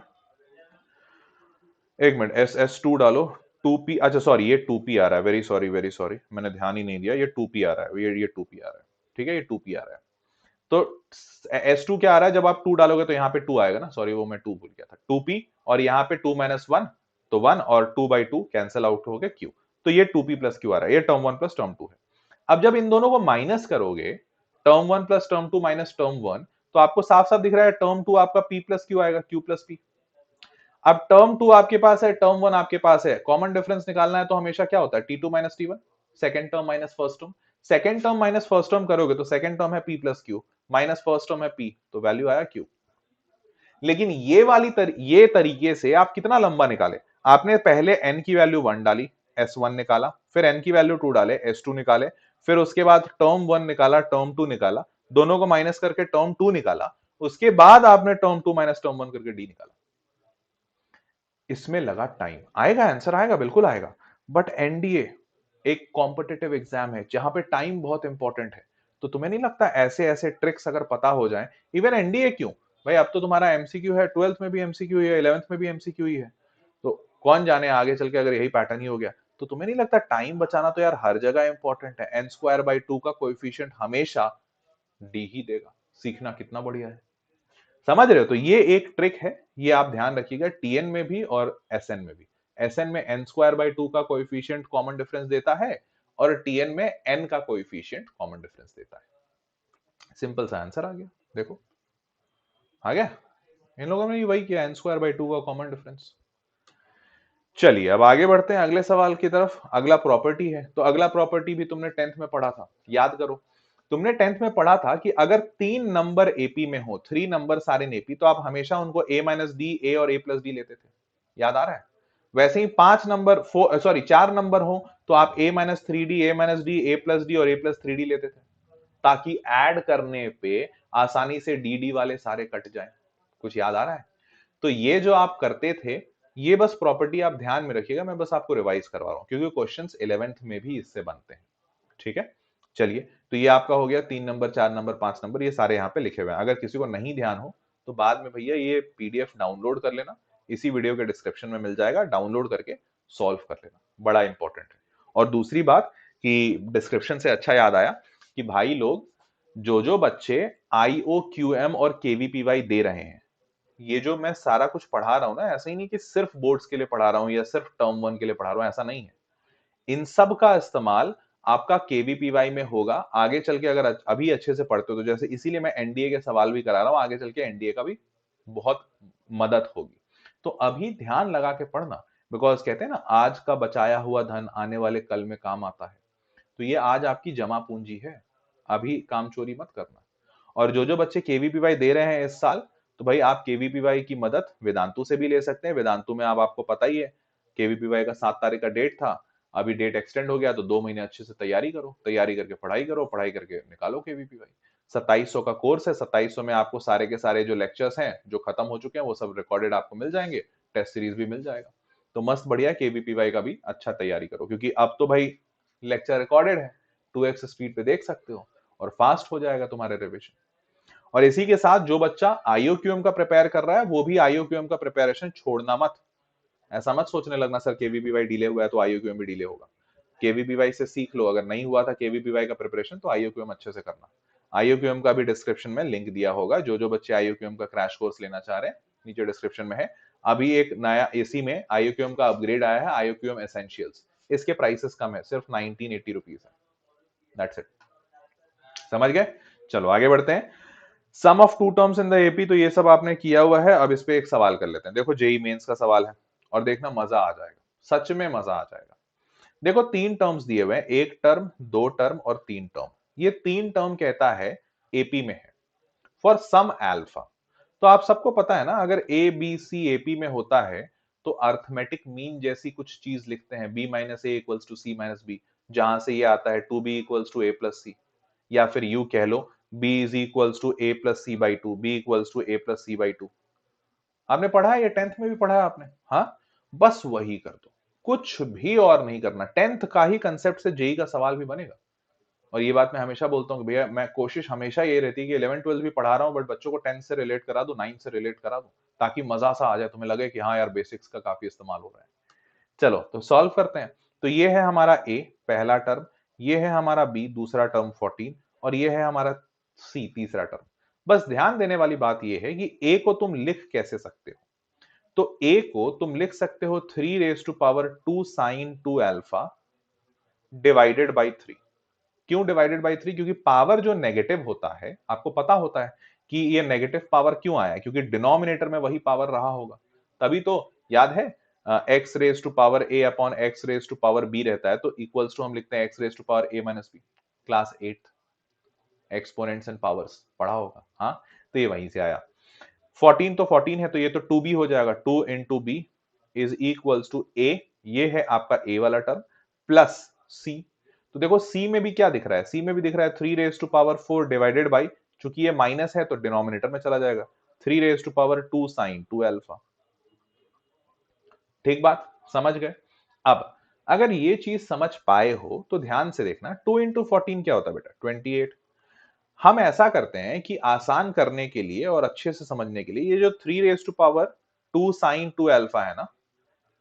Speaker 1: एक मिनट, एस एस टू डालो, 2p, अच्छा सॉरी ये 2p आ रहा है, वेरी सॉरी मैंने ध्यान ही नहीं दिया, ये 2p आ रहा है, ये 2p आ रहा है, ठीक है, ये 2p आ रहा है। तो S2 क्या आ रहा है, जब आप 2 डालोगे तो यहाँ पे 2 आएगा ना, सॉरी वो मैं 2 भूल गया था, 2p, और यहाँ पे 2 माइनस 1 तो 1, और 2/2 कैंसिल आउट हो गया q, तो ये 2p प्लस q आ रहा है, ये टर्म 1 प्लस टर्म 2 है। अब जब इन दोनों को माइनस करोगे, term 1 plus term 2 minus term 1, तो आपको साफ साफ दिख रहा है टर्म 2 आपका p प्लस q आएगा, q प्लस p। अब टर्म 2 आपके पास है, टर्म 1 आपके पास है, कॉमन डिफरेंस निकालना है तो हमेशा क्या होता है, t2 minus t1, second term minus first term, second term minus first term करोगे तो सेकंड टर्म है p plus q, minus first term है p, तो वैल्यू आया q। लेकिन ये तरीके से आप कितना लंबा निकाले, आपने पहले n की वैल्यू 1 डाली, s1 निकाला, फिर n की वैल्यू 2 डाले, s2 निकाले, फिर उसके बाद टर्म 1 निकाला, टर्म 2 निकाला, दोनों को माइनस करके टर्म 2 निकाला, उसके बाद आपने टर्म 2 माइनस टर्म 1 करके d निकाला। इसमें लगा टाइम, आएगा आंसर, आएगा बिल्कुल आएगा, बट एनडीए एक कॉम्पिटिटिव एग्जाम है जहां पे टाइम बहुत इंपॉर्टेंट है। तो तुम्हें नहीं लगता ऐसे ऐसे ट्रिक्स अगर पता हो जाए, इवन एनडीए क्यों भाई, अब तो तुम्हारा एमसीक्यू है, 12th में भी एमसीक्यू है, 11th में भी एमसीक्यू ही है, तो कौन जाने आगे चल के अगर यही पैटर्न ही हो गया, तो तुम्हें नहीं लगता टाइम बचाना तो यार हर जगह इंपॉर्टेंट है। n² by 2 का कोएफिशिएंट हमेशा डी ही देगा, सीखना कितना बढ़िया है, समझ रहे हो। तो ये एक ट्रिक है, ये आप ध्यान रखिएगा, टीएन में भी और एसएन में भी। एसएन में n² by 2 का कोएफिशिएंट कॉमन डिफरेंस देता है, और टीएन में n का कोएफिशिएंट कॉमन डिफरेंस देता है। सिंपल सा आंसर आ गया, देखो आ गया, इन लोगों ने वही किया, n² by 2 का कॉमन डिफरेंस। चलिए अब आगे बढ़ते हैं अगले सवाल की तरफ। अगला प्रॉपर्टी है, तो अगला प्रॉपर्टी भी तुमने 10th में पढ़ा था, याद करो। तुमने 10th में पढ़ा था कि अगर 3 नंबर एपी में हो, 3 नंबर सारे एपी, तो आप हमेशा उनको a माइनस डी, ए और a प्लस डी लेते थे, याद आ रहा है। वैसे ही 5 नंबर, 4 नंबर हो तो आप a minus 3d, a minus D, a plus D और a प्लस 3d लेते थे, ताकि ऐड करने पे आसानी से डी डी वाले सारे कट जाए। कुछ याद आ रहा है। तो ये जो आप करते थे, ये बस प्रॉपर्टी आप ध्यान में रखिएगा, मैं बस आपको रिवाइज करवा रहा हूं, क्योंकि क्वेश्चंस 11th में भी इससे बनते हैं, ठीक है। चलिए, तो ये आपका हो गया 3 नंबर, 4 नंबर, 5 नंबर, ये सारे यहाँ पे लिखे हुए हैं। अगर किसी को नहीं ध्यान हो तो बाद में भैया ये पीडीएफ डाउनलोड कर लेना, इसी वीडियो के डिस्क्रिप्शन में मिल जाएगा, डाउनलोड करके सॉल्व कर लेना, बड़ा इंपॉर्टेंट है। और दूसरी बात कि डिस्क्रिप्शन से अच्छा याद आया कि भाई लोग, जो बच्चे IOQM और KVPY दे रहे हैं, ये जो मैं सारा कुछ पढ़ा रहा हूं ना, ऐसा ही नहीं कि सिर्फ बोर्ड्स के लिए पढ़ा रहा हूं या सिर्फ टर्म 1 के लिए पढ़ा रहा हूं, ऐसा नहीं है। इन सब का इस्तेमाल आपका केवीपीवाई में होगा आगे चल के, अगर अभी अच्छे से पढ़ते हो तो। जैसे इसीलिए मैं एनडीए के सवाल भी करा रहा हूं, आगे चल के एनडीए का भी बहुत मदद होगी। तो अभी ध्यान लगा के पढ़ना, बिकॉज कहते हैं ना, आज का बचाया हुआ धन आने वाले कल में काम आता है। तो ये आज आपकी जमा पूंजी है, अभी काम चोरी मत करना। और जो बच्चे केवीपीवाई दे रहे हैं इस साल, तो भाई आप केवीपीवाई की मदद वेदांतु से भी ले सकते हैं। वेदांतु में अब आपको पता ही है, केवीपीवाई का 7 तारीख का डेट था, अभी डेट एक्सटेंड हो गया, तो 2 महीने अच्छे से तैयारी करो, तैयारी करके पढ़ाई करो, पढ़ाई करके निकालो केवीपीवाई। 2700 का कोर्स है, 2700 में आपको सारे के सारे जो लेक्चर्स हैं जो खत्म हो चुके हैं वो सब रिकॉर्डेड आपको मिल जाएंगे, टेस्ट सीरीज भी मिल जाएगा। तो मस्त बढ़िया, केवीपीवाई का भी अच्छा तैयारी करो, क्योंकि अब तो भाई लेक्चर रिकॉर्डेड है, 2x स्पीड पे देख सकते हो, और फास्ट हो जाएगा तुम्हारे रिविजन। और इसी के साथ जो बच्चा आईओक्यूएम का प्रिपेयर कर रहा है, वो भी आईओक्यूएम का प्रिपरेशन छोड़ना मत। ऐसा मत सोचने लगना सर केवीपीवाई डिले हुआ है तो आईओक्यूएम भी डिले होगा। केवीपीवाई से सीख लो, अगर नहीं हुआ था केवीपीवाई का प्रिपरेशन तो आईओक्यूएम अच्छे से करना। आईओक्यूएम का भी डिस्क्रिप्शन में लिंक दिया होगा, जो बच्चे आईओक्यूएम का क्रैश कोर्स लेना चाह रहे हैं, नीचे डिस्क्रिप्शन में है। अभी एक नया एसी में आईओक्यूएम का अपग्रेड आया है, आईओक्यूएम एसेंशियल्स, इसके प्राइसेस कम है, सिर्फ 1980 रुपीज है, दैट्स इट। समझ गए। चलो आगे बढ़ते हैं। Sum of two terms in the AP, तो ये सब आपने किया हुआ है। अब इस पे एक सवाल कर लेते हैं। देखो जेई मेंस का सवाल है, और देखना मजा आ जाएगा, सच में मजा आ जाएगा। देखो 3 टर्म्स दिए हुए हैं, 1 टर्म, 2 टर्म और 3 टर्म। ये 3 टर्म कहता है एपी में है फॉर सम अल्फा। तो आप सबको पता है ना, अगर ए बी सी एपी में होता है तो अर्थमेटिक मीन जैसी कुछ चीज लिखते हैं, b minus a equals to c minus b, जहां से ये आता है 2b equals to a plus c, या फिर यू कह लो b is equals to a plus c by two, b equals to a plus c by two. आपने पढ़ा है, ये 10th में भी पढ़ा है आपने, हाँ। बस वही कर दो, कुछ भी और नहीं करना। 10th का ही कंसेप्ट से जेई का सवाल भी बनेगा। और ये बात मैं हमेशा बोलता हूँ कि भैया, मैं कोशिश हमेशा ये रहती है कि 11 12 भी पढ़ा रहा हूँ, बट बच्चों को 10 से रिलेट करा दो, 9 से रिलेट करा दो, ताकि मजा सा आ जाए, तुम्हें लगे कि हाँ यार बेसिक्स का काफी इस्तेमाल हो रहा है। चलो तो सॉल्व करते हैं। तो ये है हमारा ए पहला टर्म, ये है हमारा बी दूसरा टर्म 14, और ये है हमारा सी तीसरा टर्म। बस ध्यान देने वाली बात ये है कि ए को तुम लिख कैसे सकते हो। तो ए को तुम लिख सकते हो 3 raise to power 2 sine 2 alpha divided by 3। क्यों डिवाइडेड बाई 3? क्योंकि पावर जो नेगेटिव होता है, आपको पता होता है कि ये नेगेटिव पावर क्यों आया, क्योंकि डिनोमिनेटर में वही पावर रहा होगा। तभी तो याद है x raise to power a upon x raise to power b रहता है, तो इक्वल्स टू हम लिखते हैं x raise to power a minus b. Class 8 exponents and powers पढ़ा होगा। हाँ, तो ये वहीं से आया। 14 तो 14 है, तो ये तो 2b हो जाएगा। 2 into b is equals to a, ये है आपका ए वाला टर्म, प्लस सी। तो देखो सी में भी क्या दिख रहा है, सी में भी दिख रहा है 3 raise to power 4 divided by, चूंकि ये माइनस है तो डिनोमिनेटर में चला जाएगा, 3 raise to power 2 sine 2 alpha. ठीक बात, समझ गए? अब अगर ये चीज समझ पाए हो तो ध्यान से देखना, 2 इंटू 14 क्या होता है बेटा? 28। हम ऐसा करते हैं कि आसान करने के लिए और अच्छे से समझने के लिए, ये जो 3 raise to power 2 sine 2 alpha है ना,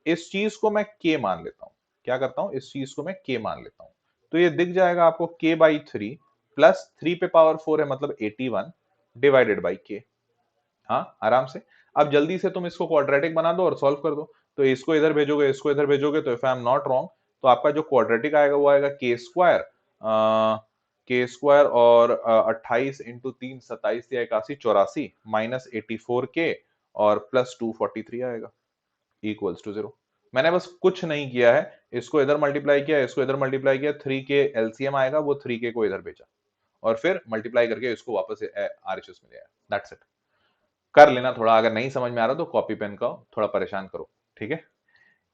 Speaker 1: इस चीज को मैं k मान लेता हूं। क्या करता हूं? इस चीज को मैं k मान लेता हूं। तो ये दिख जाएगा आपको k बाई 3 प्लस 3 पे पावर 4 है, मतलब 81 डिवाइडेड बाई k। हाँ, आराम से। अब जल्दी से तुम इसको क्वाड्रेटिक बना दो और सॉल्व कर दो। तो इसको इधर भेजोगे, इसको इधर भेजोगे, तो if I am not wrong, तो आपका जो क्वाड्रेटिक आएगा वो आएगा के स्क्वायर और 28 इंटू 3 27 या 81 84 माइनस 84k और प्लस 243 आएगा इक्वल्स टू 0। मैंने बस कुछ नहीं किया है, इसको इधर मल्टीप्लाई किया, इसको इधर मल्टीप्लाई किया, 3k एलसीएम आएगा, वो 3k को इधर भेजा और फिर मल्टीप्लाई करके इसको वापस आरएचएस में ले आया। That's it. कर लेना थोड़ा, अगर नहीं समझ में आ रहा तो कॉपी पेन का थोड़ा परेशान करो। ठीक है,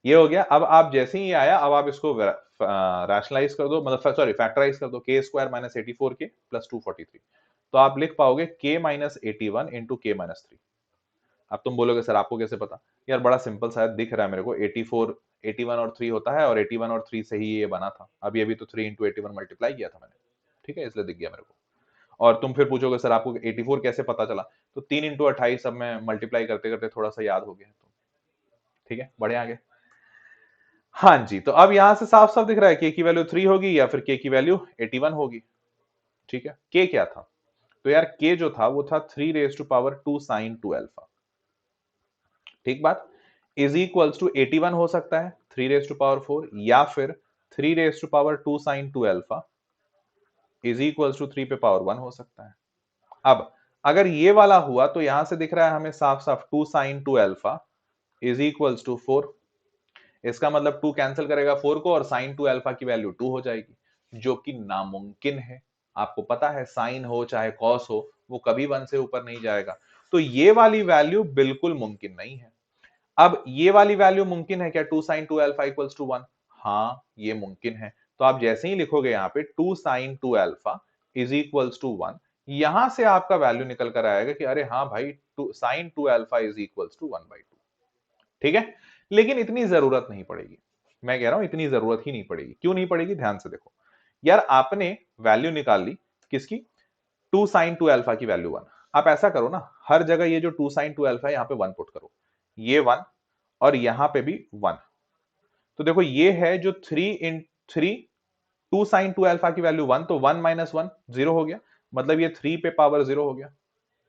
Speaker 1: ये हो गया। अब आप जैसे ही आया, अब आप इसको रैशनलाइज कर दो, मतलब सॉरी फैक्टराइज कर दो, के स्क्वायर माइनस 84k प्लस 243। तो आप लिख पाओगे k माइनस 81 इंटू के माइनस 3। अब तुम बोलोगे सर आपको कैसे पता? यार बड़ा सिंपल सा दिख रहा है मेरे को, 84 81 और 3 होता है, और 81 और 3 से ही ये बना था। अभी अभी तो 3 इंटू 81 मल्टीप्लाई किया था मैंने। ठीक है, इसलिए दिख गया मेरे को। और तुम फिर पूछोगे सर आपको 84 कैसे पता चला? तो 3 इंटू 28 अब मैं मल्टीप्लाई करते करते थोड़ा सा याद हो गया। तो ठीक है, बढ़े आगे। हाँ जी, तो अब यहां से साफ साफ दिख रहा है के की वैल्यू 3 होगी या फिर के की वैल्यू 81 होगी। ठीक है, के क्या था? तो यार के जो था वो था 3 raise to power 2 sine 2 alpha. ठीक बात, इज इक्वल्स टू 81 हो सकता है 3 रेज टू पावर 4, या फिर 3 raise to power 2 sine 2 alpha is equals to 3 पे पावर 1 हो सकता है। अब अगर ये वाला हुआ तो यहां से दिख रहा है हमें साफ साफ 2 sine 2 alpha is equals to 4। इसका मतलब 2 कैंसिल करेगा 4 को, और साइन 2 अल्फा की वैल्यू 2 हो जाएगी, जो कि नामुमकिन है। आपको पता है साइन हो चाहे कॉस हो, वो कभी 1 से ऊपर नहीं जाएगा। तो ये वाली वैल्यू बिल्कुल मुमकिन नहीं है। अब ये वाली वैल्यू मुमकिन है क्या? 2 साइन 2 अल्फा इक्वल्स टू 1? हाँ, ये मुमकिन है। तो आप जैसे ही लिखोगे यहाँ पे 2 sine 2 alpha is equals to 1, यहां से आपका वैल्यू निकल कर आएगा कि अरे हाँ भाई, 2 sine 2 alpha is equals to 1/2। ठीक है, लेकिन इतनी जरूरत नहीं पड़ेगी। मैं कह रहा हूं इतनी जरूरत ही नहीं पड़ेगी। क्यों नहीं पड़ेगी? ध्यान से देखो यार, आपने वैल्यू निकाल ली किसकी? 2 साइन 2 अल्फा की वैल्यू 1। आप ऐसा करो ना, हर जगह ये जो 2 साइन 2 अल्फा है यहाँ पे 1 पुट करो, ये 1 और यहां पे भी 1। तो देखो ये है जो 3 इन 3, 2 साइन 2 अल्फा की वैल्यू 1, तो 1 माइनस 1 0 हो गया, मतलब ये 3 पे पावर 0 हो गया,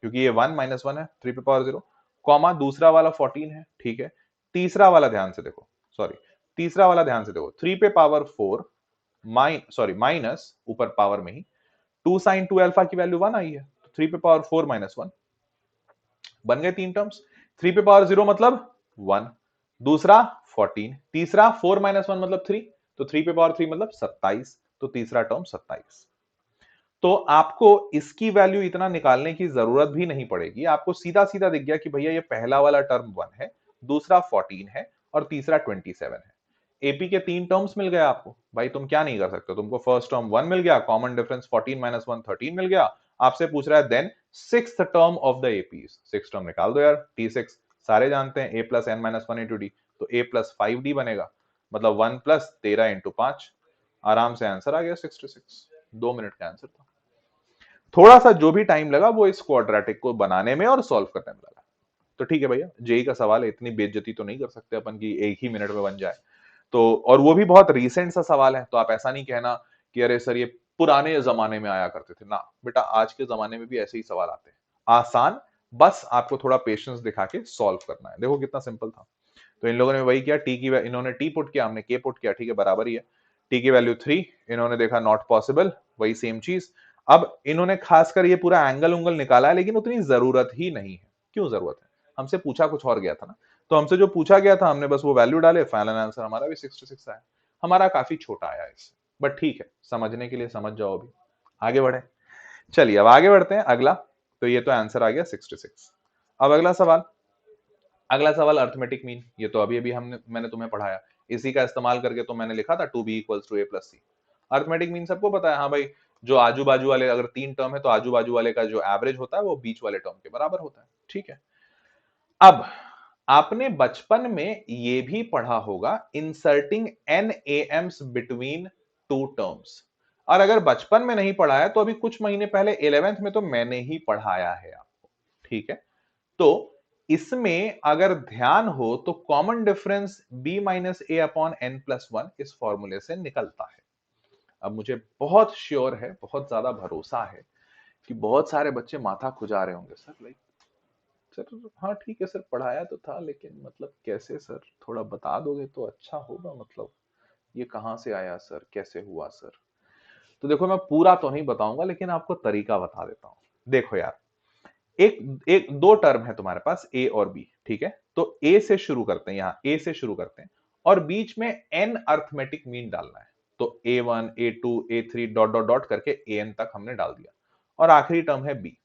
Speaker 1: क्योंकि ये 1 माइनस 1 है, 3 पे पावर 0, कॉमा दूसरा वाला 14 है। ठीक है, तीसरा वाला ध्यान से देखो, सॉरी तीसरा वाला ध्यान से देखो, 3 पे पावर 4 माइनस ऊपर पावर में ही 2 साइन 2 अल्फा की वैल्यू 1 आई है, तो 3 पे पावर 4 माइनस 1 बन गए 3 टर्म्स। 3 पे पावर 0 मतलब 1, दूसरा 14, तीसरा 4 माइनस 1 मतलब 3, तो 3 पे पावर 3 मतलब 27, तो तीसरा टर्म 27। तो आपको इसकी वैल्यू इतना निकालने की जरूरत भी नहीं पड़ेगी, आपको सीधा सीधा दिख गया कि भैया ये पहला वाला टर्म 1 है, दूसरा 14 है और तीसरा 27 है। एपी के 3 टर्म्स मिल गए आपको, भाई तुम क्या नहीं कर सकते? तुमको फर्स्ट टर्म 1 मिल गया, कॉमन डिफरेंस 14 माइनस 1 13 मिल गया। आपसे पूछ रहा है then sixth term of the AP, six term निकाल दो यार। T6 सारे जानते हैं, a plus n minus 1 into d, तो a प्लस 5d बनेगा, मतलब 1 प्लस 13 इंटू 5। आराम से आंसर आ गया 66। 2 मिनट का आंसर था। थोड़ा सा जो भी टाइम लगा वो इस क्वाड्रेटिक को बनाने में और सॉल्व करने में लगा। तो ठीक है भैया, जेई का सवाल है, इतनी बेइज्जती तो नहीं कर सकते अपन की एक ही मिनट में बन जाए। तो और वो भी बहुत रीसेंट सा सवाल है, तो आप ऐसा नहीं कहना कि अरे सर ये पुराने जमाने में आया करते थे ना। बेटा आज के जमाने में भी ऐसे ही सवाल आते हैं, आसान, बस आपको थोड़ा पेशेंस दिखा के सॉल्व करना है। देखो कितना सिंपल था। तो इन लोगों ने वही किया, टी की इन्होंने टी पुट किया, हमने के पुट किया, ठीक है बराबर ही है। टी की वैल्यू 3, इन्होंने देखा नॉट पॉसिबल, वही सेम चीज। अब इन्होंने खासकर ये पूरा एंगल उंगल निकाला है, लेकिन उतनी जरूरत ही नहीं है। क्यों जरूरत है? हमसे पूछा कुछ और गया था ना, तो हमसे जो पूछा गया था हमने बस वो वैल्यू डाले, फाइनल आंसर हमारा भी 66 आया। हमारा काफी छोटा आया इससे, बट ठीक है, समझने के लिए समझ जाओ। अभी आगे बढ़े, चलिए अब आगे बढ़ते हैं अगला। तो ये तो आंसर आ गया 66। अब अगला सवाल, अगला सवाल अर्थमेटिक मीन। ये तो अभी अभी मैंने तुम्हें पढ़ाया, इसी का इस्तेमाल करके तो मैंने लिखा था 2b equals to a plus c. Arithmetic mean सबको पता है, हाँ भाई, जो आजू बाजू वाले अगर 3 टर्म है तो आजू बाजू वाले का जो एवरेज होता है वो बीच वाले टर्म के बराबर होता है, ठीक है। अब आपने बचपन में ये भी पढ़ा होगा inserting n Ms between two terms. और अगर बचपन में नहीं पढ़ा है तो अभी कुछ महीने पहले 11th में तो मैंने ही पढ़ाया है आपको, ठीक है। तो इसमें अगर ध्यान हो तो कॉमन डिफरेंस b माइनस ए अपॉन एन प्लस वन इस फॉर्मूले से निकलता है। अब मुझे बहुत श्योर है, बहुत ज्यादा भरोसा है कि बहुत सारे बच्चे माथा खुजा रहे होंगे, सर लाइक सर हाँ ठीक है सर पढ़ाया तो था, लेकिन मतलब कैसे सर, थोड़ा बता दोगे तो अच्छा होगा, मतलब ये कहाँ से आया सर, कैसे हुआ सर। तो देखो मैं पूरा तो नहीं बताऊंगा, लेकिन आपको तरीका बता देता हूं। देखो यार, एक एक दो टर्म है तुम्हारे पास ए और बी, ठीक है। तो ए से शुरू करते हैं, यहां ए से शुरू करते हैं, और बीच में एन अर्थमेटिक मीन डालना है। तो A1 A2 A3 dot dot dot करके एन तक हमने डाल दिया, और आखिरी टर्म है बी,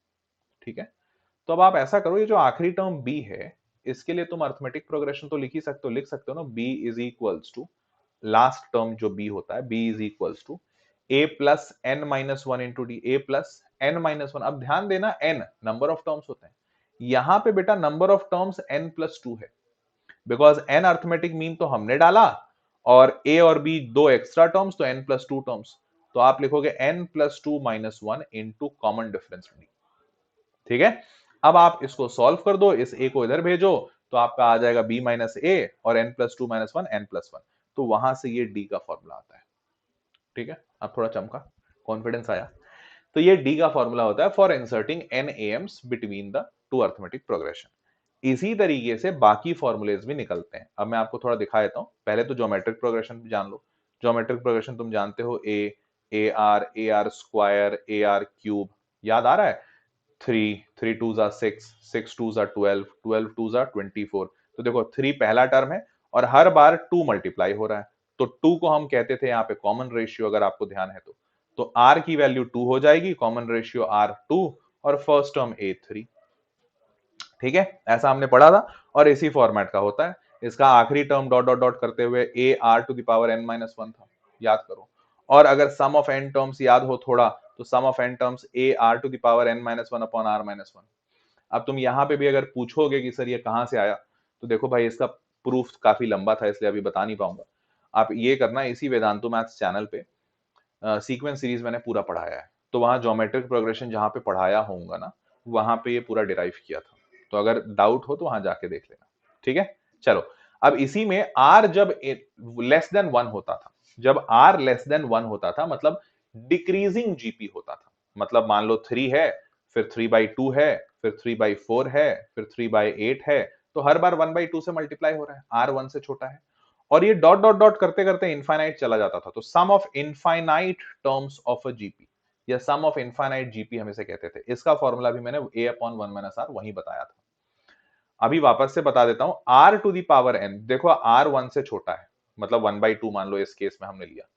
Speaker 1: ठीक है। तो अब आप ऐसा करो, ये जो आखिरी टर्म बी है, इसके लिए तुम अर्थमेटिक प्रोग्रेशन तो लिख ही सकते हो, लिख सकते हो ना, b is equals to last term जो बी होता है, b is equals to a plus n minus one into d, a plus n minus one. अब ध्यान देना, एन नंबर ऑफ टर्म्स होते हैं, यहां पे बेटा number of terms n plus two है, बिकॉज एन अर्थमेटिक मीन तो हमने डाला, और ए और बी दो एक्स्ट्रा टर्म्स, तो एन प्लस टू टर्म्स। तो आप लिखोगे n plus two minus one into common difference d, ठीक है। अब आप इसको सॉल्व कर दो, इस ए को इधर भेजो, तो आपका आ जाएगा बी माइनस ए और n plus two minus one n plus one. तो वहां से ये डी का फॉर्मूला आता है, ठीक है। अब थोड़ा चमका, कॉन्फिडेंस आया। तो ये डी का फॉर्मूला होता है for inserting n Ms between the two arithmetic progression. इसी तरीके से बाकी फॉर्मूलेज भी निकलते हैं। अब मैं आपको थोड़ा दिखा देता हूं, पहले तो ज्योमेट्रिक प्रोग्रेशन भी जान लो। ज्योमेट्रिक प्रोग्रेशन तुम जानते हो, ए r square, a are cube, याद आ रहा है? 3 3 2 are 6 6 2 are 12 12 2 are 24। तो देखो 3 पहला टर्म है, और हर बार 2 मल्टीप्लाई हो रहा है, तो 2 को हम कहते थे यहाँ पे कॉमन रेशियो, अगर आपको ध्यान है तो r की वैल्यू 2 हो जाएगी, कॉमन रेशियो r 2, और फर्स्ट टर्म a 3, ठीक है। ऐसा हमने पढ़ा था, और इसी फॉर्मेट का होता है। इसका आखिरी टर्म डॉट डॉट डॉट करते हुए a r to the power n minus one था, याद करो। और अगर सम ऑफ n टर्म्स याद हो थोड़ा, तो sum of n terms a r to the power n minus one upon r minus one. अब तुम यहां पे भी अगर पूछोगे कि सर ये कहां से आया, तो देखो भाई इसका प्रूफ काफी लंबा था, इसलिए अभी बता नहीं पाऊंगा। आप ये करना, इसी वेदांतु मैथ्स चैनल पे सीक्वेंस सीरीज मैंने पूरा पढ़ाया है, तो वहां ज्योमेट्रिक प्रोग्रेशन जहां पे पढ़ाया होऊंगा ना, वहां पे ये पूरा डिराइव किया था। तो अगर डाउट हो तो वहां जाके देख लेना, ठीक है। चलो, अब इसी में r जब लेस देन वन होता था, जब r लेस देन वन होता था, मतलब डिक्रीजिंग जीपी होता था। मतलब मान लो 3 है, फिर 3/2 है, फिर 3/4 है, फिर 3/8 है, तो हर बार 1/2 से मल्टीप्लाई हो रहा है, r 1 से छोटा है, और ये डॉट डॉट डॉट करते करते इनफाइनाइट चला जाता था। तो sum of infinite terms of a GP, या सम ऑफ इनफाइनाइट जीपी हम इसे कहते थे। इसका फॉर्मूला भी मैंने a upon one minus r वहीं बताया था। अभी वापस से बता देता हूं, r to the power n, देखो r 1 से छोटा है, मतलब 1/2 मान लो इस केस में हमने लिया,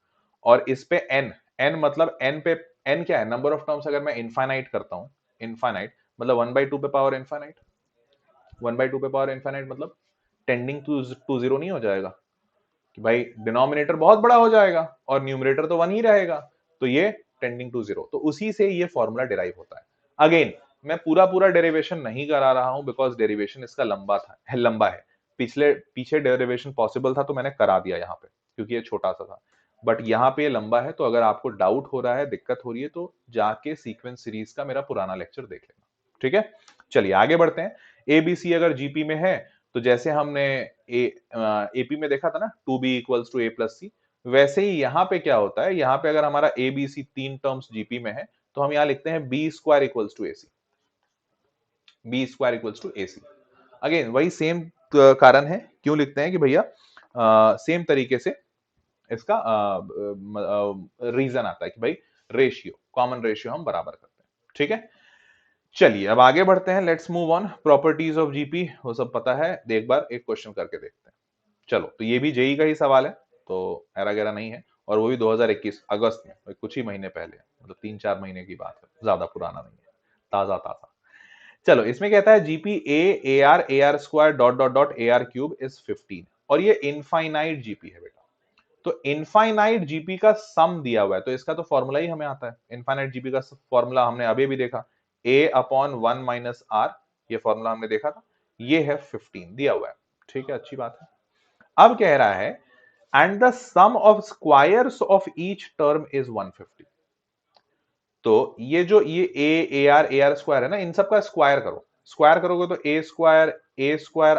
Speaker 1: और इस पे n, n मतलब n पे, n क्या है, नंबर ऑफ टर्म्स। अगर मैं इनफाइनाइट करता हूं, इनफाइनाइट मतलब 1/2 पे पावर इनफाइनाइट, 1/2 पे पावर इनफाइनाइट मतलब टेंडिंग टू जीरो नहीं हो जाएगा कि भाई डिनोमिनेटर बहुत बड़ा हो जाएगा और न्यूमरेटर तो वन ही रहेगा, तो ये टेंडिंग टू जीरो। तो उसी से ये फॉर्मूला डिराइव होता है। अगेन मैं पूरा पूरा डेरिवेशन नहीं करा रहा हूं, बिकॉज डेरिवेशन इसका लंबा है। पीछे डेरिवेशन पॉसिबल था तो मैंने करा दिया यहाँ पे, क्योंकि ये छोटा सा था, बट यहाँ पे ये लंबा है। तो अगर आपको डाउट हो रहा है, दिक्कत हो रही है, तो जाके सीक्वेंस सीरीज का मेरा पुराना लेक्चर देख लेना, ठीक है। चलिए आगे बढ़ते हैं। एबीसी अगर जीपी में है, तो जैसे हमने एपी में देखा था ना 2b equals to a plus c, वैसे ही यहाँ पे क्या होता है, यहाँ पे अगर हमारा ए बी सी तीन टर्म्स जीपी में है तो हम यहाँ लिखते हैं b square equals to a c, b square equals to a c. Again वही सेम कारण है, क्यों लिखते हैं कि भैया सेम तरीके से इसका रीजन आता है कि भाई रेशियो, कॉमन रेशियो हम बराबर करते हैं। ठीक है, चलिए अब आगे बढ़ते हैं। Let's move on. Properties of GP वो सब पता है, एक बार एक क्वेश्चन करके देखते हैं। चलो, तो ये भी जेई का ही सवाल है, तो एरा गैरा नहीं है, और वो भी 2021 अगस्त में, कुछ ही महीने पहले, मतलब 3-4 महीने की बात है, ज्यादा पुराना नहीं है, ताजा ताजा। चलो, इसमें कहता है GP A r square dot dot dot A R cube is 15, और ये इनफाइनाइट जीपी है बेटा। तो इनफाइनाइट जीपी का सम दिया हुआ है, तो इसका तो फॉर्मूला ही हमें आता है। इनफाइनाइट जीपी का फॉर्मूला हमने अभी भी देखा, ए अपॉन 1 माइनस आर, ये फॉर्मूला हमने देखा था, ये है 15 दिया हुआ है। ठीक है, अच्छी बात है। अब कह रहा है and the sum of squares of each term is 150। तो ये जो ये ए आर स्क्वायर है ना, इन सबका स्क्वायर करो। स्क्वायर करोगे तो ए स्क्वायर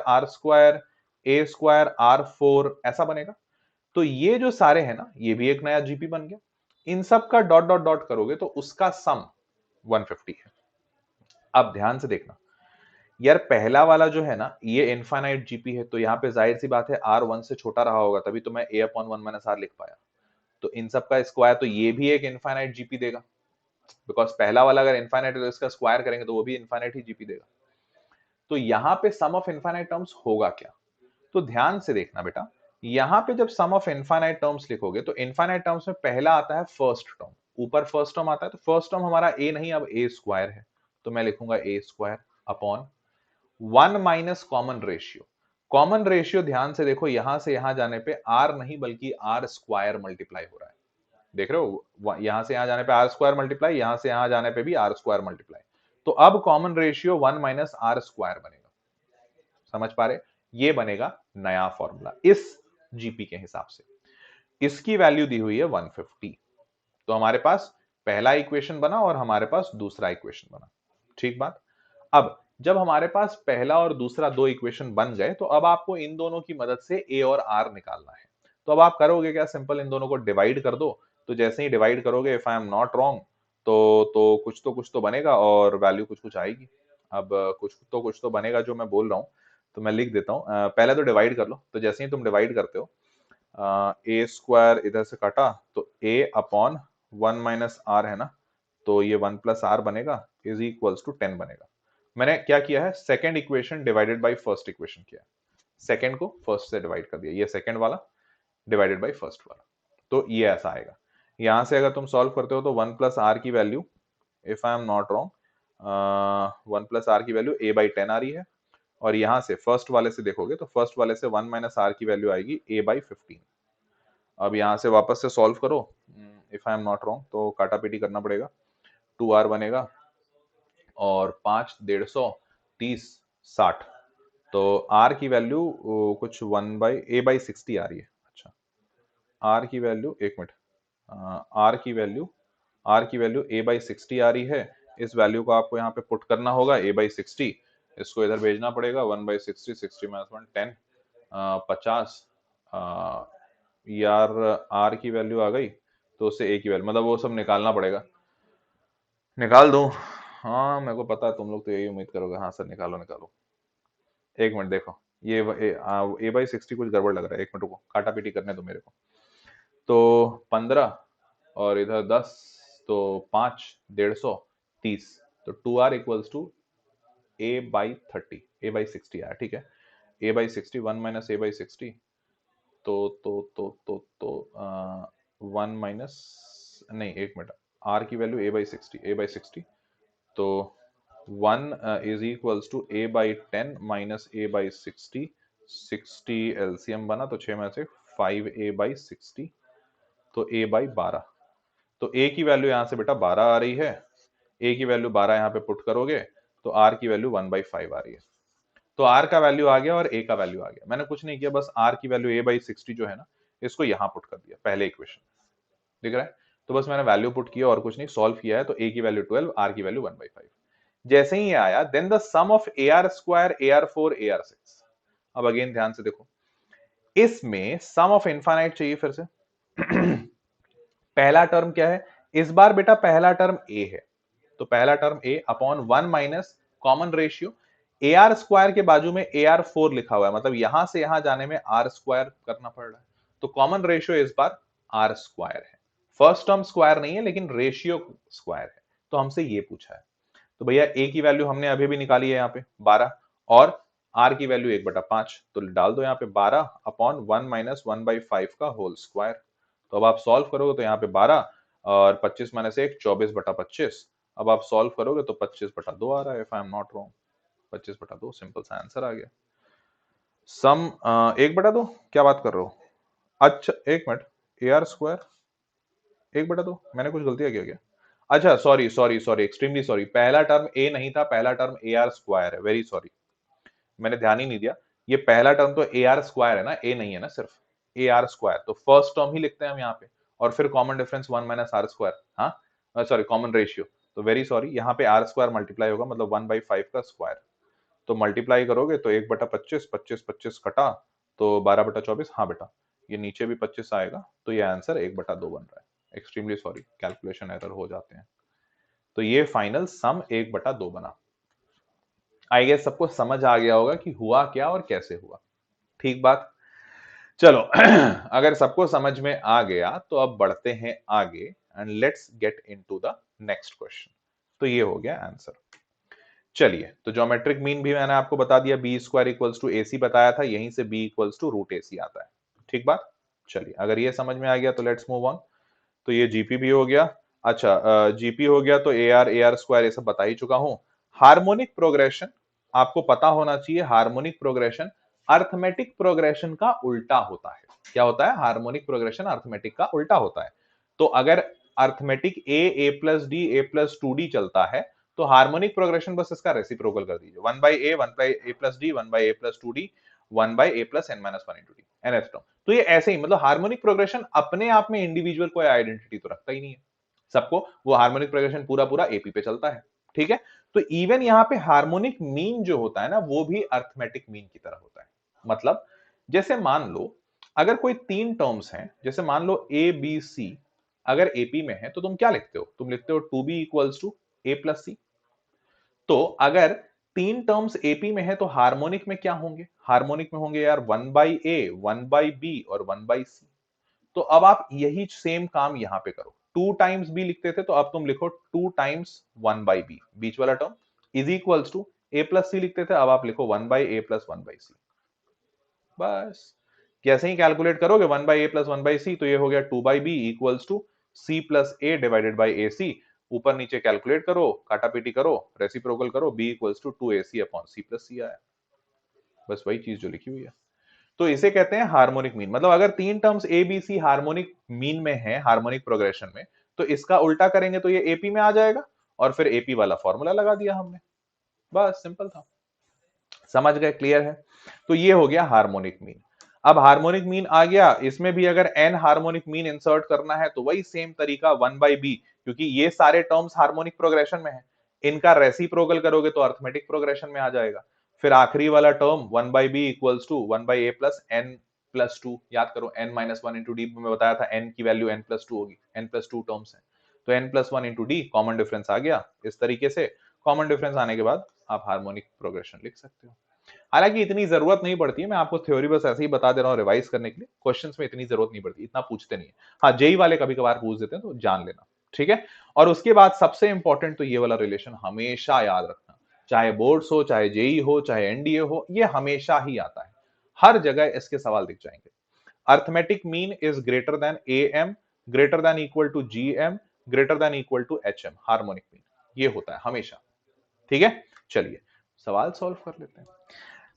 Speaker 1: आर 4 ऐसा बनेगा। तो ये जो सारे हैं ना, ये भी एक नया जीपी बन गया। इन सब का डॉट डॉट डॉट करोगे तो उसका सम 150 है। अब ध्यान से देखना यार, पहला वाला जो है ना, ये इनफाइनाइट जीपी है, तो यहाँ पे जाहिर सी बात है आर 1 से छोटा रहा होगा, तभी तो मैं ए अपॉन 1 माइनस आर लिख पाया। तो इन सब का स्क्वायर, तो ये भी एक इनफाइनाइट जीपी देगा, बिकॉज पहला वाला अगर इनफाइनाइट है तो इसका स्क्वायर करेंगे तो वो भी इनफाइनाइट ही जीपी देगा। तो यहाँ पे सम ऑफ इनफाइनाइट टर्म्स होगा क्या? तो ध्यान से देखना बेटा, यहां पे जब सम ऑफ इनफाइनाइट टर्म्स लिखोगे तो इनफाइनाइट टर्म्स में पहला आता है फर्स्ट टर्म, ऊपर फर्स्ट टर्म आता है, तो फर्स्ट टर्म हमारा ए नहीं, अब ए स्क्वायर है, तो मैं लिखूंगा a square upon 1 minus common ratio. Common ratio ध्यान से देखो, यहां से यहां जाने पे आर नहीं बल्कि आर स्क्वायर मल्टीप्लाई हो रहा है, देख रहे हो, यहां से यहां जाने पे आर स्क्वायर मल्टीप्लाई, यहां से यहां जाने पे भी आर स्क्वायर मल्टीप्लाई। तो अब common ratio 1 minus r square बनेगा। समझ पा रहे? ये बनेगा नया फॉर्मूला इस जीपी के हिसाब से। इसकी वैल्यू दी हुई है 150। तो हमारे पास पहला इक्वेशन बना और हमारे पास दूसरा इक्वेशन बना। ठीक बात। अब जब हमारे पास पहला और दूसरा दो इक्वेशन बन गए, तो अब आपको इन दोनों की मदद से ए और आर निकालना है। तो अब आप करोगे क्या? सिंपल, इन दोनों को डिवाइड कर दो। तो जैसे ही डिवाइड करोगे, if I am not wrong, कुछ तो बनेगा और वैल्यू कुछ कुछ आएगी। अब कुछ तो बनेगा जो मैं बोल रहा हूँ, तो मैं लिख देता हूँ। पहले तो डिवाइड कर लो। तो जैसे ही तुम डिवाइड करते हो, ए स्क्वायर इधर से काटा तो ए अपॉन 1 माइनस आर है ना, तो ये 1 प्लस आर बनेगा इज इक्वल्स टू 10 बनेगा। मैंने क्या किया है, second equation divided by first equation किया, सेकंड को फर्स्ट से डिवाइड कर दिया, ये सेकंड वाला डिवाइडेड बाय फर्स्ट वाला, तो ये ऐसा आएगा। यहां से अगर तुम सॉल्व करते हो तो 1 प्लस आर की value, if I am not wrong, 1 plus r की वैल्यू ए बाई 10 आ रही है, और यहां से फर्स्ट वाले से देखोगे तो फर्स्ट वाले से 1 माइनस आर की वैल्यू आएगी ए बाई 15। अब यहां से वापस से सॉल्व करो, if I am not wrong, तो काटा पीटी करना पड़ेगा, 2r बनेगा और 5 150 30 60, तो r की वैल्यू कुछ 1 बाई ए बाई 60 आ रही है। अच्छा, r की वैल्यू, एक मिनट, r की वैल्यू ए बाई 60 आ रही है। इस वैल्यू को आपको यहाँ पे पुट करना होगा, ए बाई 60, इसको इधर भेजना पड़ेगा, 1 बाई 60, 60 माइनस 1 10, 50, यार r की वैल्यू आ गई, तो उससे a की वैल्यू, मतलब वो सब निकालना पड़ेगा। निकाल दूं? हाँ, मेरे को पता है तुम लोग तो यही उम्मीद करोगे, हाँ सर निकालो निकालो। एक मिनट देखो, ये ए बाई 60 कुछ गड़बड़ लग रहा है, एक मिनट को काटा पीटी करने दो मेरे को। तो 15 और इधर 10, तो 5 150 30, तो 2r equals to a by 30, a by 60 आया। ठीक है, a by 60, 1 minus a by 60, तो 1 माइनस, नहीं एक मिनट, r की वैल्यू ए बाई 60, तो 1 is equals to a by 10 minus a by 60, 60 LCM बना तो 6 में से 5 ए बाई 60, तो ए बाई 12, तो ए की वैल्यू यहाँ से बेटा 12 आ रही है, ए की वैल्यू 12 यहाँ पे पुट करोगे तो आर की वैल्यू 1 बाई 5 आ रही है। तो आर का वैल्यू आ गया और ए का वैल्यू आ गया। मैंने कुछ नहीं किया, बस आर की वैल्यू ए बाई 60 जो है ना, इसको यहाँ पुट कर दिया पहले इक्वेशन, दिख रहा है? तो बस मैंने वैल्यू पुट किया और कुछ नहीं, सॉल्व किया है, तो ए की वैल्यू 12, आर की वैल्यू 1 बाई 5। जैसे ही ये आया, then the sum of a r square, a r 4, a r 6, अब अगेन ध्यान से देखो, इसमें सम ऑफ इनफाइनाइट चाहिए फिर से। पहला टर्म क्या है इस बार बेटा? पहला टर्म ए है, तो पहला term A upon 1 minus common ratio A r square के बाजू में ए आर 4 लिखा हुआ है, मतलब यहां से यहां जाने में आर स्क्वायर करना पड़ रहा है, तो कॉमन रेशियो इस बार आर स्क्वायर है। फर्स्ट टर्म स्क्वायर नहीं है लेकिन रेशियो स्क्वायर है, तो हमसे ये पूछा है। तो भैया ए की वैल्यू हमने अभी भी निकाली है यहाँ पे 12, और आर की वैल्यू 1/5, तो डाल दो यहाँ पे 12 अपॉन 1 माइनस 1/5 का होल स्क्वायर। तो अब आप सॉल्व करोगे तो यहाँ पे 12 और 25 माइनस 1 24/25। अब आप सॉल्व करोगे तो 25/2 आ रहा है, if I am not wrong. 25/2 simple सा आंसर आ गया। सम 1/2 क्या बात कर रहे हो? अच्छा एक मिनट, ए आर स्क्वायर 1/2, मैंने कुछ गलतियां किया क्या? अच्छा sorry sorry sorry, extremely sorry, पहला टर्म ए नहीं था, पहला टर्म ए आर स्क्वायर है, वेरी सॉरी, मैंने ध्यान ही नहीं दिया। ये पहला टर्म तो ए आर स्क्वायर है ना, ए नहीं है ना, सिर्फ ए आर स्क्वायर, तो फर्स्ट टर्म ही लिखते हैं हम यहाँ पे, और फिर common difference 1 minus r square, हाँ सॉरी कॉमन रेशियो, तो वेरी सॉरी, यहाँ पे आर स्क्वायर मल्टीप्लाई होगा, मतलब 1/5 का स्क्वायर, तो मल्टीप्लाई करोगे तो 1/25, 25 कटा तो 12/24, हाँ बेटा ये नीचे भी 25 आएगा, तो ये आंसर 1/2 बन रहा है। एक्सट्रीमली सॉरी, कैलकुलेशन एरर हो जाते हैं। तो ये फाइनल सम 1/2 बना। आई गेस सबको समझ आ गया होगा कि हुआ क्या और कैसे हुआ, ठीक बात। चलो अगर सबको समझ में आ गया तो अब बढ़ते हैं आगे and let's get into the next question. तो ये हो गया आंसर। चलिए, तो ज्योमेट्रिक मीन भी मैंने आपको बता दिया, B square equals to a सी बताया था, यहीं से बी इक्वल्स टू रूट ए सी आता है, ठीक बात। चलिए, अगर ये समझ में आ गया तो लेट्स मूव ऑन। तो ये जीपी भी हो गया। अच्छा जीपी हो गया तो ए आर स्क्वायर ये सब बता ही चुका हूं। हार्मोनिक प्रोग्रेशन आपको पता होना चाहिए, हार्मोनिक प्रोग्रेशन अर्थमेटिक प्रोग्रेशन का उल्टा होता है। क्या होता है? हार्मोनिक प्रोग्रेशन अर्थमेटिक का उल्टा होता है। तो अगर arithmetic A plus D a plus two D चलता है, तो हार्मोनिक प्रोग्रेशन बस इसका रेसिप्रोकल कर दीजिए, 1/a plus D 1/a plus two D 1/a plus n minus 1 into D, nth term. तो ये ऐसे ही, मतलब हार्मोनिक प्रोग्रेशन अपने आप में इंडिविजुअल कोई आइडेंटिटी तो रखता ही नहीं है, सबको वो हार्मोनिक प्रोग्रेशन पूरा पूरा एपी पे चलता है, ठीक है। तो इवन यहाँ पे हार्मोनिक मीन जो होता है ना, वो भी अर्थमेटिक मीन की तरह होता है। मतलब जैसे मान लो अगर कोई तीन टर्म्स हैं, जैसे मान लो ए बी सी अगर एपी में है, तो तुम क्या लिखते हो? तुम लिखते हो two b equals to a plus c. तो अगर तीन टर्म्स एपी में है तो हार्मोनिक में क्या होंगे? हार्मोनिक में होंगे यार 1/a 1/b और 1/c। तो अब आप यही सेम काम यहां पे करो, 2 टाइम्स बी लिखते थे तो अब तुम लिखो 2 टाइम्स 1/b, बीच वाला term is equals to a plus c लिखते थे, अब आप लिखो 1/a प्लस 1/c। बस कैसे ही कैलकुलेट करोगे 1/a प्लस 1/c, तो ये हो गया 2/b equals to c plus a divided by a c. ऊपर नीचे कैलकुलेट करो, काटापीटी करो, रेसिप्रोकल करो, b equals to 2ac upon c plus c आया। बस वही चीज जो लिखी हुई है। तो इसे कहते हैं हार्मोनिक मीन। मतलब अगर तीन terms a b c harmonic mean में है, हार्मोनिक प्रोग्रेशन में, तो इसका उल्टा करेंगे तो ये एपी में आ जाएगा, और फिर एपी वाला फॉर्मूला लगा दिया हमने, बस सिंपल था। समझ गए? क्लियर है? तो ये हो गया हार्मोनिक मीन। अब हार्मोनिक मीन आ गया, इसमें भी अगर एन हार्मोनिक मीन इंसर्ट करना है तो वही सेम तरीका 1/b, क्योंकि ये सारे टर्म्स हार्मोनिक प्रोग्रेशन में है, इनका रेसिप्रोकल करोगे तो अर्थमेटिक प्रोग्रेशन में आ जाएगा। फिर आखिरी वाला term 1/b equals to 1/a plus n plus 2, याद करो n माइनस 1 इंटू डी में बताया था n की वैल्यू n+2 होगी, n+2 टर्म्स है, तो n+1 into d common difference आ गया। इस तरीके से कॉमन डिफरेंस आने के बाद आप हार्मोनिक प्रोग्रेशन लिख सकते हो। हालांकि इतनी जरूरत नहीं पड़ती है, मैं आपको थ्योरी बस ऐसे ही बता दे रहा हूँ रिवाइज करने के लिए, क्वेश्चंस में इतनी जरूरत नहीं पड़ती, इतना पूछते नहीं है। हाँ जेई वाले कभी कभार पूछ देते हैं तो जान लेना, ठीक है। और उसके बाद सबसे इंपॉर्टेंट तो ये वाला रिलेशन हमेशा याद रखना, चाहे बोर्ड्स हो, चाहे जेई हो, चाहे एनडीए हो, ये हमेशा ही आता है, हर जगह इसके सवाल दिख जाएंगे। Arithmetic mean is greater than A M greater than equal to G M greater than equal to H M, harmonic mean ये होता है हमेशा, ठीक है। चलिए सवाल सॉल्व कर लेते हैं।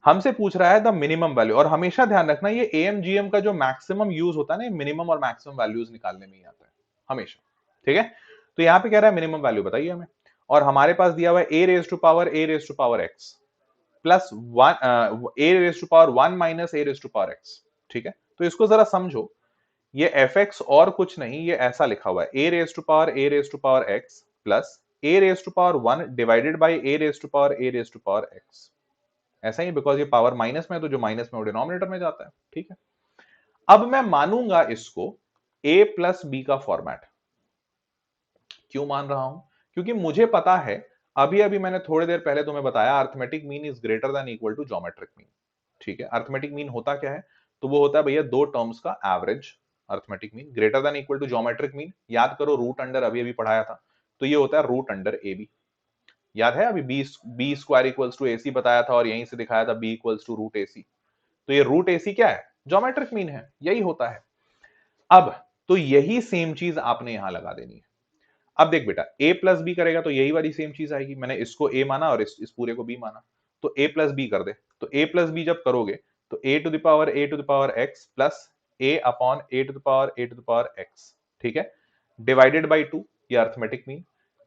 Speaker 1: हमसे पूछ रहा है द मिनिमम वैल्यू, और हमेशा ध्यान रखना ये एएमजीएम का जो मैक्सिमम यूज होता है ना, मिनिमम और मैक्सिमम वैल्यूज निकालने में ही आता है हमेशा, ठीक है। तो यहाँ पे कह रहा है मिनिमम वैल्यू बताइए हमें, और हमारे पास दिया हुआ है a raise to power x plus a raise to power 1 minus a raise to power x, ठीक है। तो इसको जरा समझो, ये fx और कुछ नहीं, ये ऐसा लिखा हुआ है a raise to power x plus a raise to power 1 divided by a raise to power x, ऐसा ही, बिकॉज ये पावर माइनस में है तो जो माइनस में वो डिनोमिनेटर में जाता है, ठीक है। अब मैं मानूंगा इसको a प्लस बी का फॉर्मेट। क्यों मान रहा हूं? क्योंकि मुझे पता है, अभी अभी मैंने थोड़ी देर पहले तुम्हें बताया, arithmetic mean is greater than equal to geometric mean. ठीक है, अर्थमेटिक मीन होता क्या है? तो वो होता है भैया दो टर्म्स का average. Arithmetic mean greater than equal to geometric mean, याद करो रूट अंडर अभी अभी पढ़ाया था, तो ये होता है रूट अंडर ए बी। याद है अभी B square equals to a सी बताया था और यहीं से दिखाया था बी इक्वल्स टू रूट ए सी। तो ये रूट ए सी क्या है? ज्योमेट्रिक मीन है, यही होता है। अब तो यही सेम चीज आपने यहां लगा देनी है। अब देख बेटा, a प्लस बी करेगा तो यही वाली सेम चीज आएगी। मैंने इसको a माना और इस पूरे को b माना, तो a प्लस बी कर दे। तो a प्लस बी जब करोगे तो a to the power x plus a upon a to the power x, ठीक है, डिवाइडेड बाई 2, ये arithmetic mean.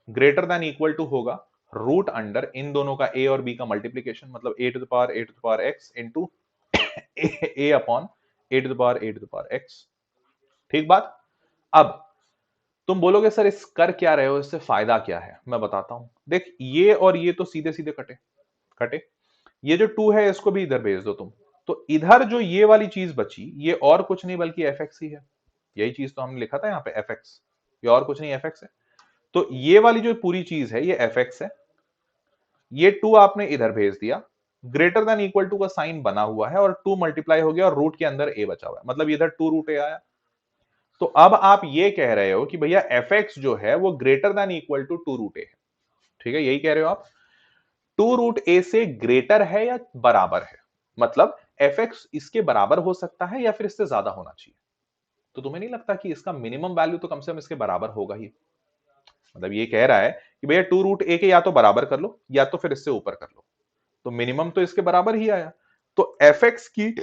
Speaker 1: Greater than equal to होगा रूट अंडर इन दोनों का a और b का मल्टीप्लीकेशन, मतलब a to the power x into a upon a to the power x। ठीक बात। अब तुम बोलोगे सर इस कर क्या रहे हो, इससे फायदा क्या है? मैं बताता हूं। देख, ये और ये तो सीधे सीधे कटे कटे, ये जो 2 है इसको भी इधर भेज दो तुम, तो इधर जो ये वाली चीज बची ये और कुछ नहीं बल्कि एफ एक्स ही है। यही चीज तो हमने लिखा था यहाँ पे एफ एक्स, ये और कुछ नहीं एफ एक्स है। तो ये वाली जो पूरी चीज है ये एफ एक्स है, ये 2 आपने इधर भेज दिया, ग्रेटर देन इक्वल टू का साइन बना हुआ है और 2 मल्टीप्लाई हो गया और रूट के अंदर ए बचा हुआ है, मतलब इधर 2 रूट ए आया। तो अब आप ये कह रहे हो कि भैया एफ एक्स जो है वो greater than equal to 2 root a है, ठीक है, यही कह रहे हो आप। 2 रूट ए से ग्रेटर है या बराबर है, मतलब एफ एक्स इसके बराबर हो सकता है या फिर इससे ज्यादा होना चाहिए। तो तुम्हें नहीं लगता कि इसका मिनिमम वैल्यू तो कम से कम इसके बराबर होगा ही? मतलब ये कह रहा है कि भैया 2 रूट ए के या तो बराबर कर लो या तो फिर इससे ऊपर कर लो, तो मिनिमम तो इसके बराबर ही आया। तो एफ एक्स की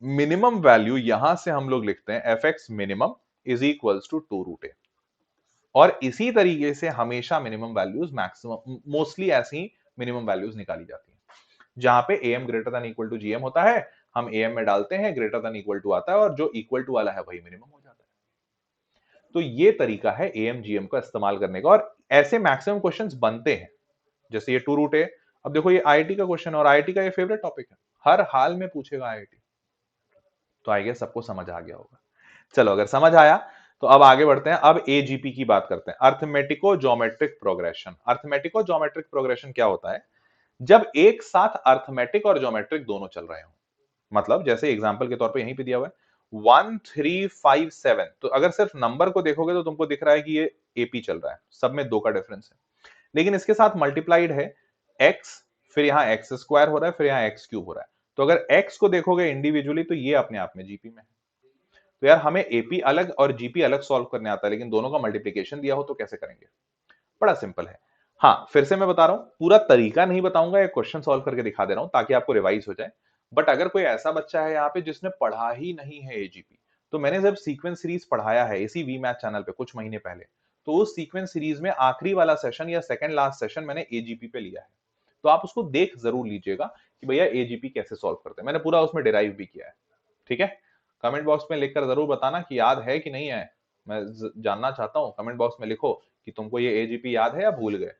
Speaker 1: मिनिमम वैल्यू यहां से हम लोग लिखते हैं f x minimum is equals to 2 root a. और इसी तरीके से हमेशा मिनिमम वैल्यूज मैक्सिमम मोस्टली ऐसी मिनिमम वैल्यूज निकाली जाती हैं, जहां पे M greater than equal to GM होता है, हम एम में डालते हैं, ग्रेटर देन इक्वल टू आता है और जो इक्वल टू वाला है वही मिनिमम हो जाता है। तो ये तरीका है एम जीएम का इस्तेमाल करने का, और ऐसे मैक्सिमम क्वेश्चंस बनते हैं। जैसे ये 2 रूट है, अब देखो ये आईआईटी का क्वेश्चन, और आईआईटी का ये फेवरेट टॉपिक है, हर हाल में पूछेगा आईआईटी। तो आई गेस सबको समझ आ गया होगा। चलो अगर समझ आया तो अब आगे बढ़ते हैं। अब एजीपी की बात करते हैं, अर्थमेटिको ज्योमेट्रिक प्रोग्रेशन। अर्थमेटिको ज्योमेट्रिक प्रोग्रेशन क्या होता है? जब एक साथ अर्थमेटिक और ज्योमेट्रिक दोनों चल रहे हो, मतलब जैसे एग्जांपल के तौर पे यहीं पे दिया हुआ है 1 3 5 7, तो अगर सिर्फ नंबर को देखोगे तो तुमको दिख रहा है कि ये एपी चल रहा है, सब में 2 का डिफरेंस है। लेकिन इसके साथ मल्टीप्लाइड है x, फिर यहाँ एक्स स्क्वायर हो रहा है, फिर यहाँ एक्स क्यूब हो रहा है। तो अगर x को देखोगे इंडिविजुअली तो ये अपने आप में जीपी में है। तो यार हमें एपी अलग और जीपी अलग सॉल्व करने आता है, लेकिन दोनों का मल्टीप्लीकेशन दिया हो तो कैसे करेंगे? बड़ा सिंपल है। हाँ, फिर से मैं बता रहा हूं, पूरा तरीका नहीं बताऊंगा, एक क्वेश्चन सॉल्व करके दिखा दे रहा हूं ताकि आपको रिवाइज हो जाए। बट अगर कोई ऐसा बच्चा है यहाँ पे जिसने पढ़ा ही नहीं है एजीपी, तो मैंने जब सीक्वेंस सीरीज पढ़ाया है इसी वी मैथ चैनल पे कुछ महीने पहले, तो उस सीक्वेंस सीरीज में आखिरी वाला सेशन या सेकंड लास्ट सेशन मैंने एजीपी पे लिया है। तो आप उसको देख जरूर लीजिएगा कि भैया एजीपी कैसे सॉल्व करते हैं, मैंने पूरा उसमें डिराइव भी किया है। ठीक है, कमेंट बॉक्स में लिखकर जरूर बताना कि याद है कि नहीं है, मैं जानना चाहता हूँ। कमेंट बॉक्स में लिखो कि तुमको ये एजीपी याद है या भूल गए,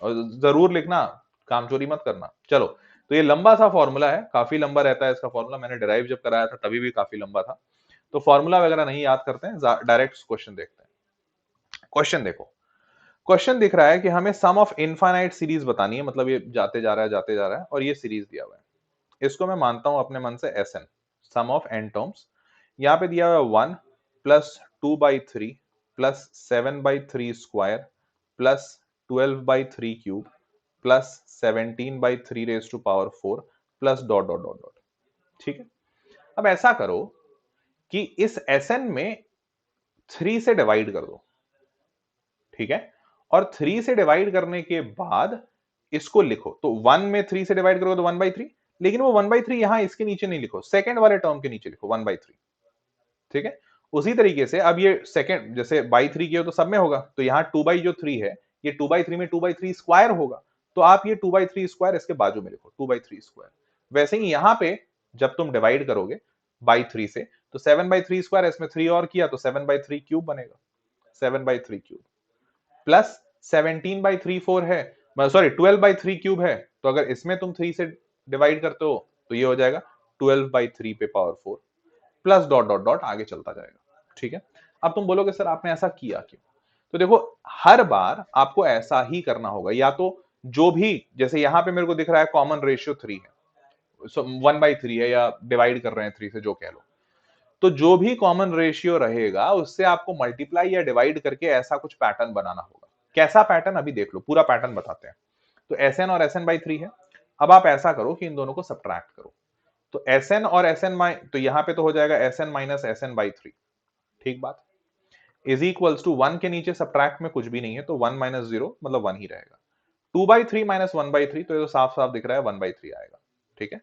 Speaker 1: और जरूर लिखना, कामचोरी मत करना। चलो, तो ये लंबा सा फॉर्मूला है, काफी लंबा रहता है इसका फॉर्मूला, मैंने डिराइव जब कराया था तभी भी काफी लंबा था। तो फॉर्मूला वगैरह नहीं याद करते हैं, डायरेक्ट क्वेश्चन देखते हैं। क्वेश्चन देखो, क्वेश्चन दिख रहा है कि हमें सम ऑफ इनफाइनाइट सीरीज बतानी है, मतलब ये जाते जा रहा है जाते जा रहा है और ये सीरीज दिया हुआ है। इसको मैं मानता हूं अपने मन से S n, sum of n terms. यहाँ पे दिया हुआ है 1 plus 2/3 plus 7/3 square plus 12/3 cube plus 17/3 raise to power 4 plus dot dot dot dot. ठीक है, अब ऐसा करो कि इस एन में 3 से डिवाइड कर दो। ठीक है, और 3 से डिवाइड करने के बाद इसको लिखो। तो 1 में 3 से डिवाइड करोगे तो 1/3, लेकिन वो 1/3 यहां इसके नीचे नहीं लिखो, सेकंड वाले टर्म के नीचे लिखो 1/3। ठीक है, उसी तरीके से अब ये सेकंड जैसे बाई 3 किया तो सब में होगा, तो यहाँ 2/3 है, ये 2/3 में 2/3 स्क्वायर होगा, तो आप ये 2/3 स्क्वायर इसके बाजू में लिखो 2/3 स्क्वायर। वैसे ही यहां पे जब तुम डिवाइड करोगे बाई 3 से, तो 7/3 स्क्वायर, इसमें 3 और किया तो 7/3 क्यूब बनेगा, 7/3 क्यूब प्लस 17/3 4 है, सॉरी 12/3 क्यूब है, तो अगर इसमें तुम 3 से डिवाइड करते हो तो ये हो जाएगा 12/3 पे power 4 plus dot dot dot आगे चलता जाएगा। ठीक है, अब तुम बोलोगे सर आपने ऐसा किया क्यों? तो देखो, हर बार आपको ऐसा ही करना होगा, या तो जो भी, जैसे यहां पे मेरे को दिख रहा है कॉमन रेशियो 3 है, 1/3 है, या डिवाइड कर रहे हैं 3 से, जो कह लो, तो जो भी कॉमन रेशियो रहेगा उससे आपको मल्टीप्लाई या डिवाइड करके ऐसा कुछ पैटर्न बनाना होगा। कैसा पैटर्न, अभी देख लो, पूरा पैटर्न बताते हैं। तो Sn और Sn/3 है। अब आप ऐसा करो कि इन दोनों को सब्ट्रैक्ट करो। तो Sn और Sn तो यहां पे तो हो जाएगा Sn माइनस Sn/3। ठीक बात, इज इक्वल्स टू 1 के नीचे सब्ट्रैक्ट में कुछ भी नहीं है, तो 1 माइनस 0 मतलब 1 ही रहेगा। 2/3 माइनस 1/3, तो ये तो साफ साफ दिख रहा है 1/3 आएगा। ठीक है,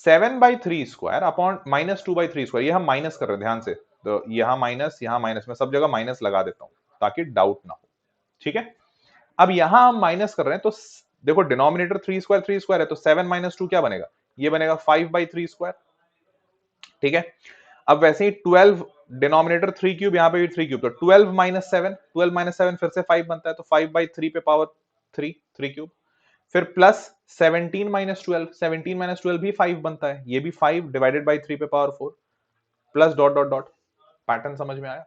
Speaker 1: 7/3 स्क्वायर अपॉन माइनस 2/3 स्क्वायर, ये हम माइनस कर रहे हैं ध्यान से, तो यहां माइनस, मैं सब जगह माइनस लगा देता हूं ताकि डाउट ना हो। ठीक है, अब यहां हम माइनस कर रहे हैं, तो देखो डिनोमिनेटर 3 स्क्वायर है, तो 7 माइनस 2 क्या बनेगा, ये बनेगा 5/3 स्क्वायर। ठीक है, अब वैसे ही 12, डिनोमिनेटर 3 क्यूब, यहां पे भी 3 क्यूब, तो 12 माइनस 7 फिर से 5 बनता है, तो 5/3 पे पावर 3 क्यूब, फिर प्लस 17 माइनस 12 भी 5 बनता है, ये भी 5 डिवाइडेड बाई 3 पे power 4 plus dot dot dot. Pattern समझ में आया?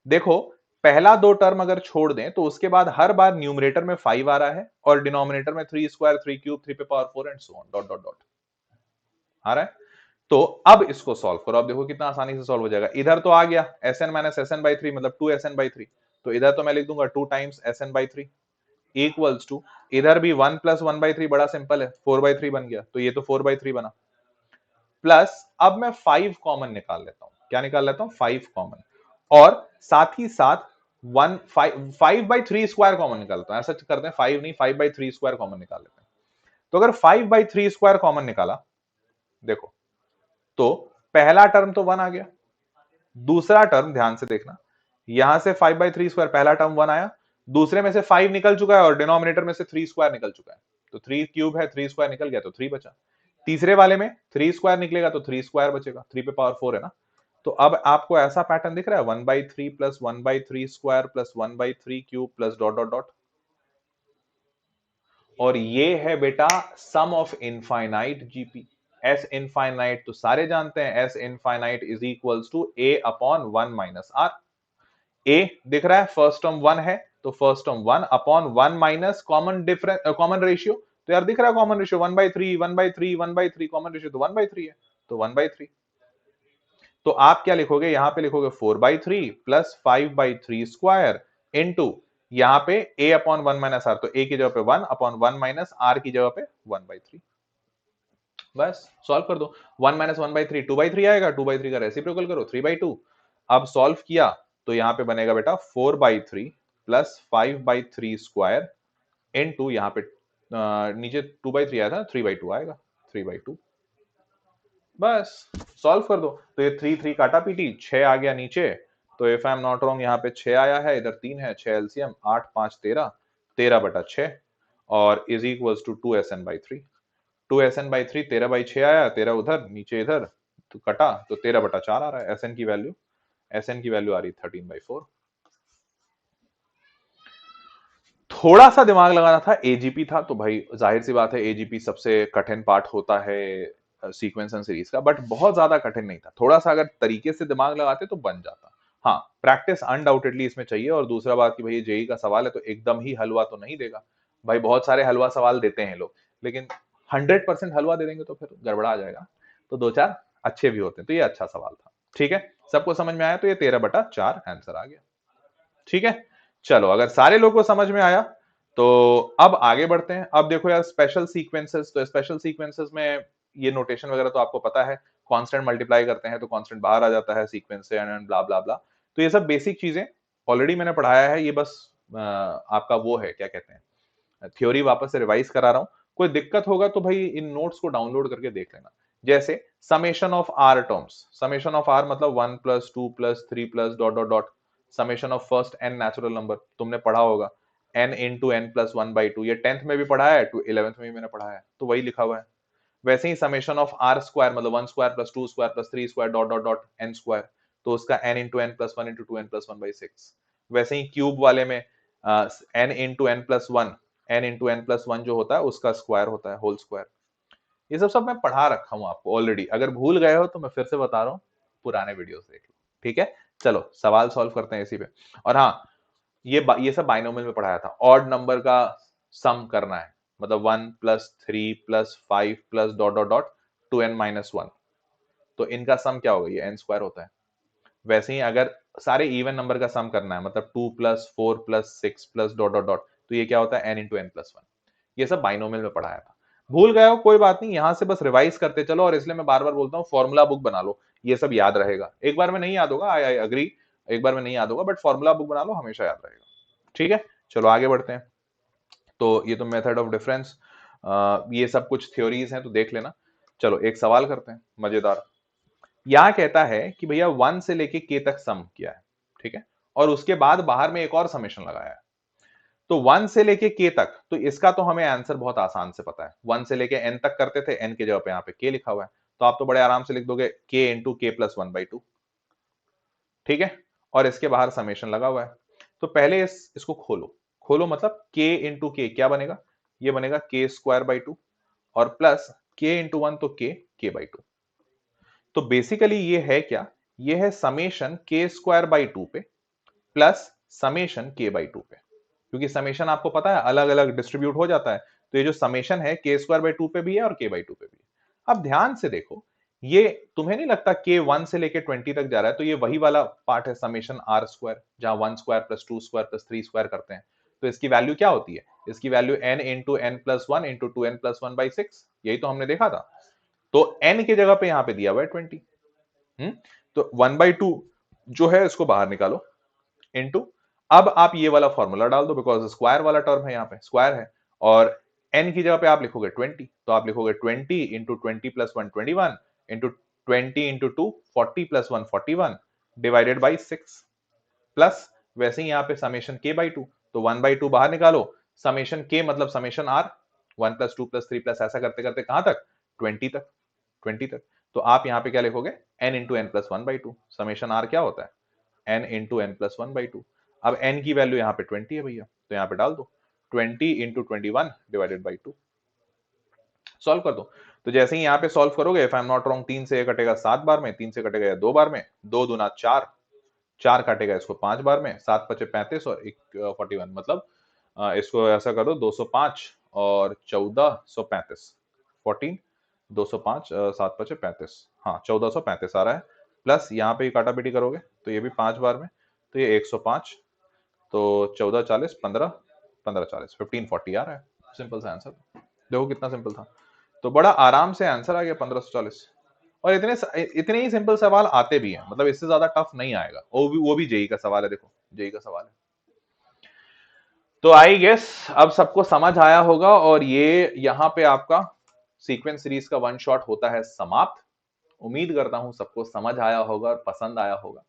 Speaker 1: देखो, पहला दो टर्म अगर छोड़ दें तो उसके बाद हर बार न्यूमरेटर में 5 आ रहा है और डिनोमिनेटर में 3 स्क्वायर, 3 क्यूब, 3 पे power 4 and so on, dot dot dot आ रहा है। तो अब इसको सॉल्व करो, अब देखो कितना आसानी से सॉल्व हो जाएगा। इधर तो आ गया Sn माइनस Sn/3 मतलब 2Sn/3, तो इधर तो मैं लिख दूंगा 2 टाइम्स Sn/3 इक्वल्स टू, इधर भी 1 प्लस 1/3, बड़ा सिंपल है, 4/3 बन गया, तो ये तो 4/3 बना, प्लस अब मैं 5 कॉमन निकाल लेता हूं। क्या निकाल लेता हूं? 5 कॉमन, और साथ ही साथ 5/3 स्क्वायर कॉमन निकालता हूं। ऐसा करते हैं, 5 नहीं, 5/3 स्क्वायर कॉमन निकाल लेते हैं। तो अगर 5/3 स्क्वायर कॉमन निकाला, देखो, तो पहला टर्म तो 1 आ गया, दूसरा टर्म ध्यान से देखना, यहां से 5/3 स्क्वायर, पहला टर्म 1 आया, दूसरे में से 5 निकल चुका है और डिनोमिनेटर में से 3 स्क्वायर निकल चुका है, तो 3 क्यूब है, 3 स्क्वायर निकल गया तो 3 बचा। तीसरे वाले में 3 स्क्वायर निकलेगा तो 3 स्क्वायर बचेगा, 3 पे पावर 4 है ना। तो अब आपको ऐसा पैटर्न दिख रहा है, 1/3 plus 1/3 square plus 1/3 cube plus dot dot dot, और ये है बेटा sum of infinite GP. S infinite तो सारे जानते हैं, S infinite is equals to a upon 1 minus r. A दिख रहा है, फर्स्ट टर्म 1 है, तो first term 1 upon 1 minus common difference, common ratio, तो यार दिख रहा है कॉमन रेशियो 1/3 1/3 1/3, कॉमन रेशियो तो 1/3 है, तो 1/3। तो आप क्या लिखोगे, यहां पे लिखोगे 4/3 प्लस 5/3 स्क्वायर इनटू, यहां पे a अपॉन 1 माइनस आर, तो a की जगह पे 1 अपॉन 1 माइनस आर की जगह पे 1/3। बस सॉल्व कर दो। 1 माइनस 1/3 2/3 आएगा, 2/3 का रेसिप्रोकल करो 3/2। अब सॉल्व किया तो यहां पे बनेगा बेटा 4/3 प्लस 5/3 स्क्वायर इनटू, यहां पे नीचे 2/3 आया था, 3/2 आएगा, 3/2। बस सॉल्व कर दो, तो ये 3 3 काटा पीटी, 6 आ गया नीचे, तो if I am not wrong यहाँ पे 6 आया है, इधर 3 है, 6 एलसीएम, 8 5 13, 13/6, और is equals to 2Sn/3। 2Sn/3, 13/6 आया, 13 उधर नीचे, इधर तो कटा, तो 13/4 आ रहा है। Sn की वैल्यू, Sn की वैल्यू आ रही 13/4। थोड़ा सा दिमाग लगाना था, एजीपी था, तो भाई जाहिर सी बात है एजीपी सबसे कठिन पार्ट होता है सीक्वेंस एंड सीरीज का, बट बहुत ज्यादा कठिन नहीं था। थोड़ा सा अगर तरीके से दिमाग लगाते तो बन जाता। हाँ, प्रैक्टिस अनडाउटेडली इसमें चाहिए, और दूसरा बात कि भाई ये जेई का सवाल है तो एकदम ही हलवा तो नहीं देगा भाई, बहुत सारे हलवा सवाल देते हैं लोग, लेकिन 100% हलवा दे देंगे तो फिर गड़बड़ा जाएगा, तो दो चार अच्छे भी होते हैं, तो ये अच्छा सवाल था। ठीक है, सबको समझ में आया, तो ये 13/4 आंसर आ गया। ठीक है, चलो, अगर सारे लोगों को समझ में आया तो अब आगे बढ़ते हैं। अब देखो यार, स्पेशल सीक्वेंसेस, तो स्पेशल सीक्वेंसेस में ये नोटेशन वगैरह तो आपको पता है, कांस्टेंट मल्टीप्लाई करते हैं तो कांस्टेंट बाहर आ जाता है सीक्वेंस से, एंड ब्ला ब्ला ब्ला। तो ये सब बेसिक चीजें ऑलरेडी मैंने पढ़ाया है, ये बस आपका वो है, क्या कहते हैं, थ्योरी वापस से रिवाइज करा रहा हूं। कोई दिक्कत होगा तो भाई इन नोट्स को डाउनलोड करके देख लेना। जैसे summation of r terms, summation of r मतलब 1 plus 2 plus 3 plus dot dot dot, summation of first n natural number तुमने पढ़ा होगा, n इंटू एन प्लस 1/2, ये 10th में भी पढ़ा है, 11th में भी मैंने पढ़ा है, तो वही लिखा हुआ है। वैसे ही समेशन ऑफ आर स्क्वायर मतलब 1 square plus 2 square plus 3 square dot dot dot n square, तो उसका n into n plus 1 into 2n plus 1/6। वैसे ही क्यूब वाले में n into n plus 1, n into n plus 1 जो होता है उसका स्क्वायर होता है, होल स्क्वायर। ये सब सब मैं पढ़ा रखा हूं आपको ऑलरेडी, अगर भूल गए हो तो मैं फिर से बता रहा हूँ, पुराने वीडियोस देख लो। ठीक है, चलो सवाल सॉल्व करते हैं इसी पे। और हाँ, ये सब बाइनोमियल में पढ़ाया था, ऑड नंबर का सम करना है, मतलब 1 + 3 + 5 + डॉट डॉट डॉट 2n - 1, तो इनका सम क्या होगा, ये n² होता है। वैसे ही अगर सारे इवन नंबर का सम करना है, मतलब 2 + 4 + 6 + डॉट डॉट डॉट, तो ये क्या होता है, n × n+1। ये सब बाइनोमियल में पढ़ाया था। भूल गए हो कोई बात नहीं, यहां से बस रिवाइज करते चलो, और इसलिए मैं बार बार बोलता हूँ फॉर्मूला बुक बना लो, ये सब याद रहेगा। एक बार में नहीं याद होगा, आई अग्री, एक बार में नहीं याद होगा, बट फॉर्मूला बुक बना लो, हमेशा याद रहेगा। ठीक है, चलो आगे बढ़ते हैं। तो ये तो मेथड ऑफ डिफरेंस, ये सब कुछ थ्योरीज हैं, तो देख लेना। चलो एक सवाल करते हैं मजेदार। यहां कहता है कि भैया 1 से लेके k तक सम किया है, ठीक है, और उसके बाद बाहर में एक और समेशन लगाया है। तो 1 से लेके k तक, तो इसका तो हमें आंसर बहुत आसान से पता है, 1 से लेके n तक करते थे, n की जगह पे यहाँ पे k लिखा हुआ है, तो आप तो बड़े आराम से लिख दोगे k × k+1/2। ठीक है, और इसके बाहर समेशन लगा हुआ है। तो पहले इसको खोलो, खोलो मतलब k × k क्या बनेगा, ये बनेगा k²/2, और प्लस k × 1 तो k/2। तो बेसिकली ये है क्या, ये है समेशन k²/2 पे प्लस समेशन k/2 पे, क्योंकि समेशन आपको पता है अलग अलग डिस्ट्रीब्यूट हो जाता है, तो ये जो समेशन है k²/2 पे भी है और k/2 पे भी है। अब ध्यान से देखो, ये तुम्हें नहीं लगता k 1 से लेके 20 तक जा रहा है, तो ये वही वाला पार्ट है समेशन r², जहां 1² + 2² + 3² करते हैं, तो इसकी वैल्यू क्या होती है, इसकी वैल्यू n × n+1 × 2n+1/6, यही तो हमने देखा था। तो n की जगह पे यहां पे दिया हुआ है 20। तो 1/2 जो है इसको बाहर निकालो, इनटू, अब आप ये वाला फॉर्मूला डाल दो, बिकॉज स्क्वायर वाला टर्म है, यहाँ पे स्क्वायर है, और n की जगह पे आप लिखोगे 20, तो आप लिखोगे 20 × 20 + 1 21 × 20 × 2 40 + 1 41 डिवाइडेड बाई 6, प्लस वैसे ही यहाँ पे समेशन k/2, तो 1/2 बाहर निकालो, समेशन k मतलब समेशन r, 1 + 2 + 3 प्लस ऐसा करते करते कहां तक, 20 तक, 20 तक। तो आप यहाँ पे क्या लिखोगे, n × n+1/2, समेशन r क्या होता है, n × n+1/2। अब n की वैल्यू यहाँ पे 20 है भैया, तो यहाँ पे डाल दो 20 × 21 डिवाइडेड बाई 2, सॉल्व कर दो। तो जैसे ही यहाँ पे सॉल्व करोगे, if I am not wrong, 3 से कटेगा 7 बार में, 3 से कटेगा 2 बार में, 2 दूना 4, 4 काटेगा इसको 5 बार में, 7 × 5 = 35 और 41, मतलब इसको ऐसा कर दो 205 और 1435, 14 205 7 × 5 = 35, हाँ 1435 आ रहा है, प्लस यहाँ पे काटा बेटी करोगे तो ये भी 5 बार में, तो ये 105, तो 14 40 15 15 40 1540 आ रहा है। सिंपल सा आंसर, देखो कितना सिंपल था, तो बड़ा आराम से आंसर आ गया 1540। और इतने ही सिंपल सवाल आते भी हैं, मतलब इससे ज्यादा टफ नहीं आएगा, वो भी जेई का सवाल है, देखो जेई का सवाल है। तो आई गेस अब सबको समझ आया होगा, और ये यहाँ पे आपका सीक्वेंस सीरीज का वन शॉट होता है समाप्त। उम्मीद करता हूं सबको समझ आया होगा और पसंद आया होगा।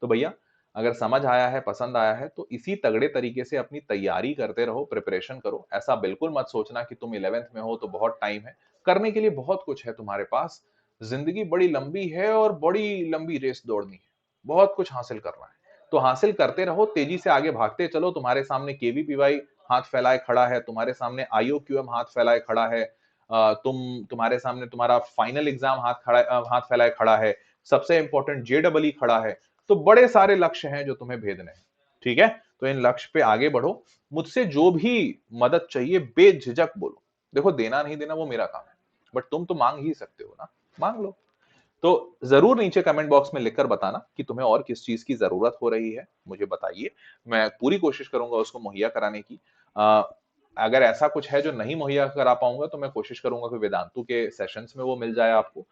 Speaker 1: तो भैया अगर समझ आया है, पसंद आया है, तो इसी तगड़े तरीके से अपनी तैयारी करते रहो, प्रिपरेशन करो। ऐसा बिल्कुल मत सोचना कि तुम 11th में हो तो बहुत टाइम है, करने के लिए बहुत कुछ है तुम्हारे पास। जिंदगी बड़ी लंबी है और बड़ी लंबी रेस दौड़नी है, बहुत कुछ हासिल करना है, तो हासिल करते रहो, तेजी से आगे भागते चलो। तुम्हारे सामने केवीपीवाई हाथ फैलाए खड़ा है, तुम्हारे सामने आईओक्यूएम हाथ फैलाए खड़ा है, तुम्हारे सामने तुम्हारा फाइनल एग्जाम हाथ फैलाए खड़ा है, सबसे इंपॉर्टेंट जेडबल खड़ा है। तो बड़े सारे लक्ष्य हैं जो तुम्हें भेदने हैं, ठीक है, तो इन लक्ष्य पे आगे बढ़ो। मुझसे जो भी मदद चाहिए बेझिझक बोलो, देखो देना नहीं देना वो मेरा काम है, बट तुम तो मांग ही सकते हो ना, मांग लो। तो जरूर नीचे कमेंट बॉक्स में लिखकर बताना कि तुम्हें और किस चीज की जरूरत हो रही है, मुझे बताइए, मैं पूरी कोशिश करूंगा उसको मुहैया कराने की। अगर ऐसा कुछ है जो नहीं मुहैया करा पाऊंगा, तो मैं कोशिश करूंगा कि वेदांतु के सेशंस में वो मिल जाए आपको।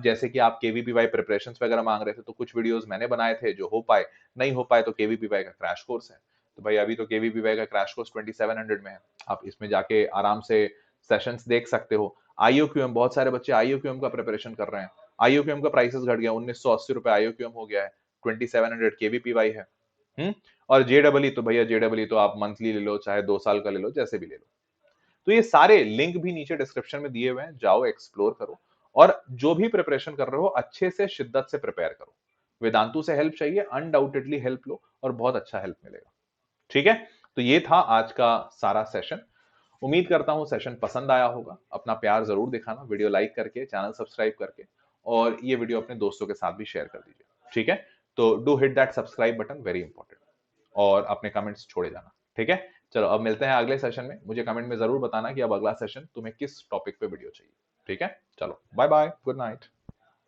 Speaker 1: जैसे कि आप केवीपीवाई प्रिपरेशंस वगैरह मांग रहे थे, तो कुछ वीडियोस मैंने बनाए थे जो हो पाए, नहीं हो पाए तो केवीपीवाई का क्रैश कोर्स है। तो भाई अभी तो केवीपीवाई का क्रैश कोर्स 2700 में है, आप इसमें जाके आराम से सेशंस देख सकते हो। आईओक्यूएम, बहुत सारे बच्चे आईओक्यूएम का प्रिपरेशन कर रहे हैं, आईओक्यूएम का प्राइसेस घट गया, 1980 रुपए आईओक्यूएम हो गया है, 2700 केवीपीवाई है। और जेडबल तो भैया जेडबल तो आप मंथली ले लो, चाहे 2 साल का ले लो, जैसे भी ले लो। तो ये सारे लिंक भी नीचे डिस्क्रिप्शन में दिए हुए हैं, जाओ एक्सप्लोर करो, और जो भी प्रिपरेशन कर रहे हो अच्छे से शिद्दत से प्रिपेयर करो। वेदांतु से हेल्प चाहिए, अनडाउटेडली हेल्प लो, और बहुत अच्छा हेल्प मिलेगा। ठीक है, तो ये था आज का सारा सेशन, उम्मीद करता हूं सेशन पसंद आया होगा। अपना प्यार जरूर दिखाना, वीडियो लाइक करके, चैनल सब्सक्राइब करके, और ये वीडियो अपने दोस्तों के साथ भी शेयर कर दीजिए, ठीक है? तो do hit that subscribe button, very important, और अपने कमेंट्स छोड़े जाना, ठीक है? चलो अब मिलते हैं अगले सेशन में। मुझे कमेंट में जरूर बताना कि अब अगला सेशन तुम्हें किस टॉपिक पे वीडियो चाहिए, ठीक है? चलो बाय बाय, गुड नाइट।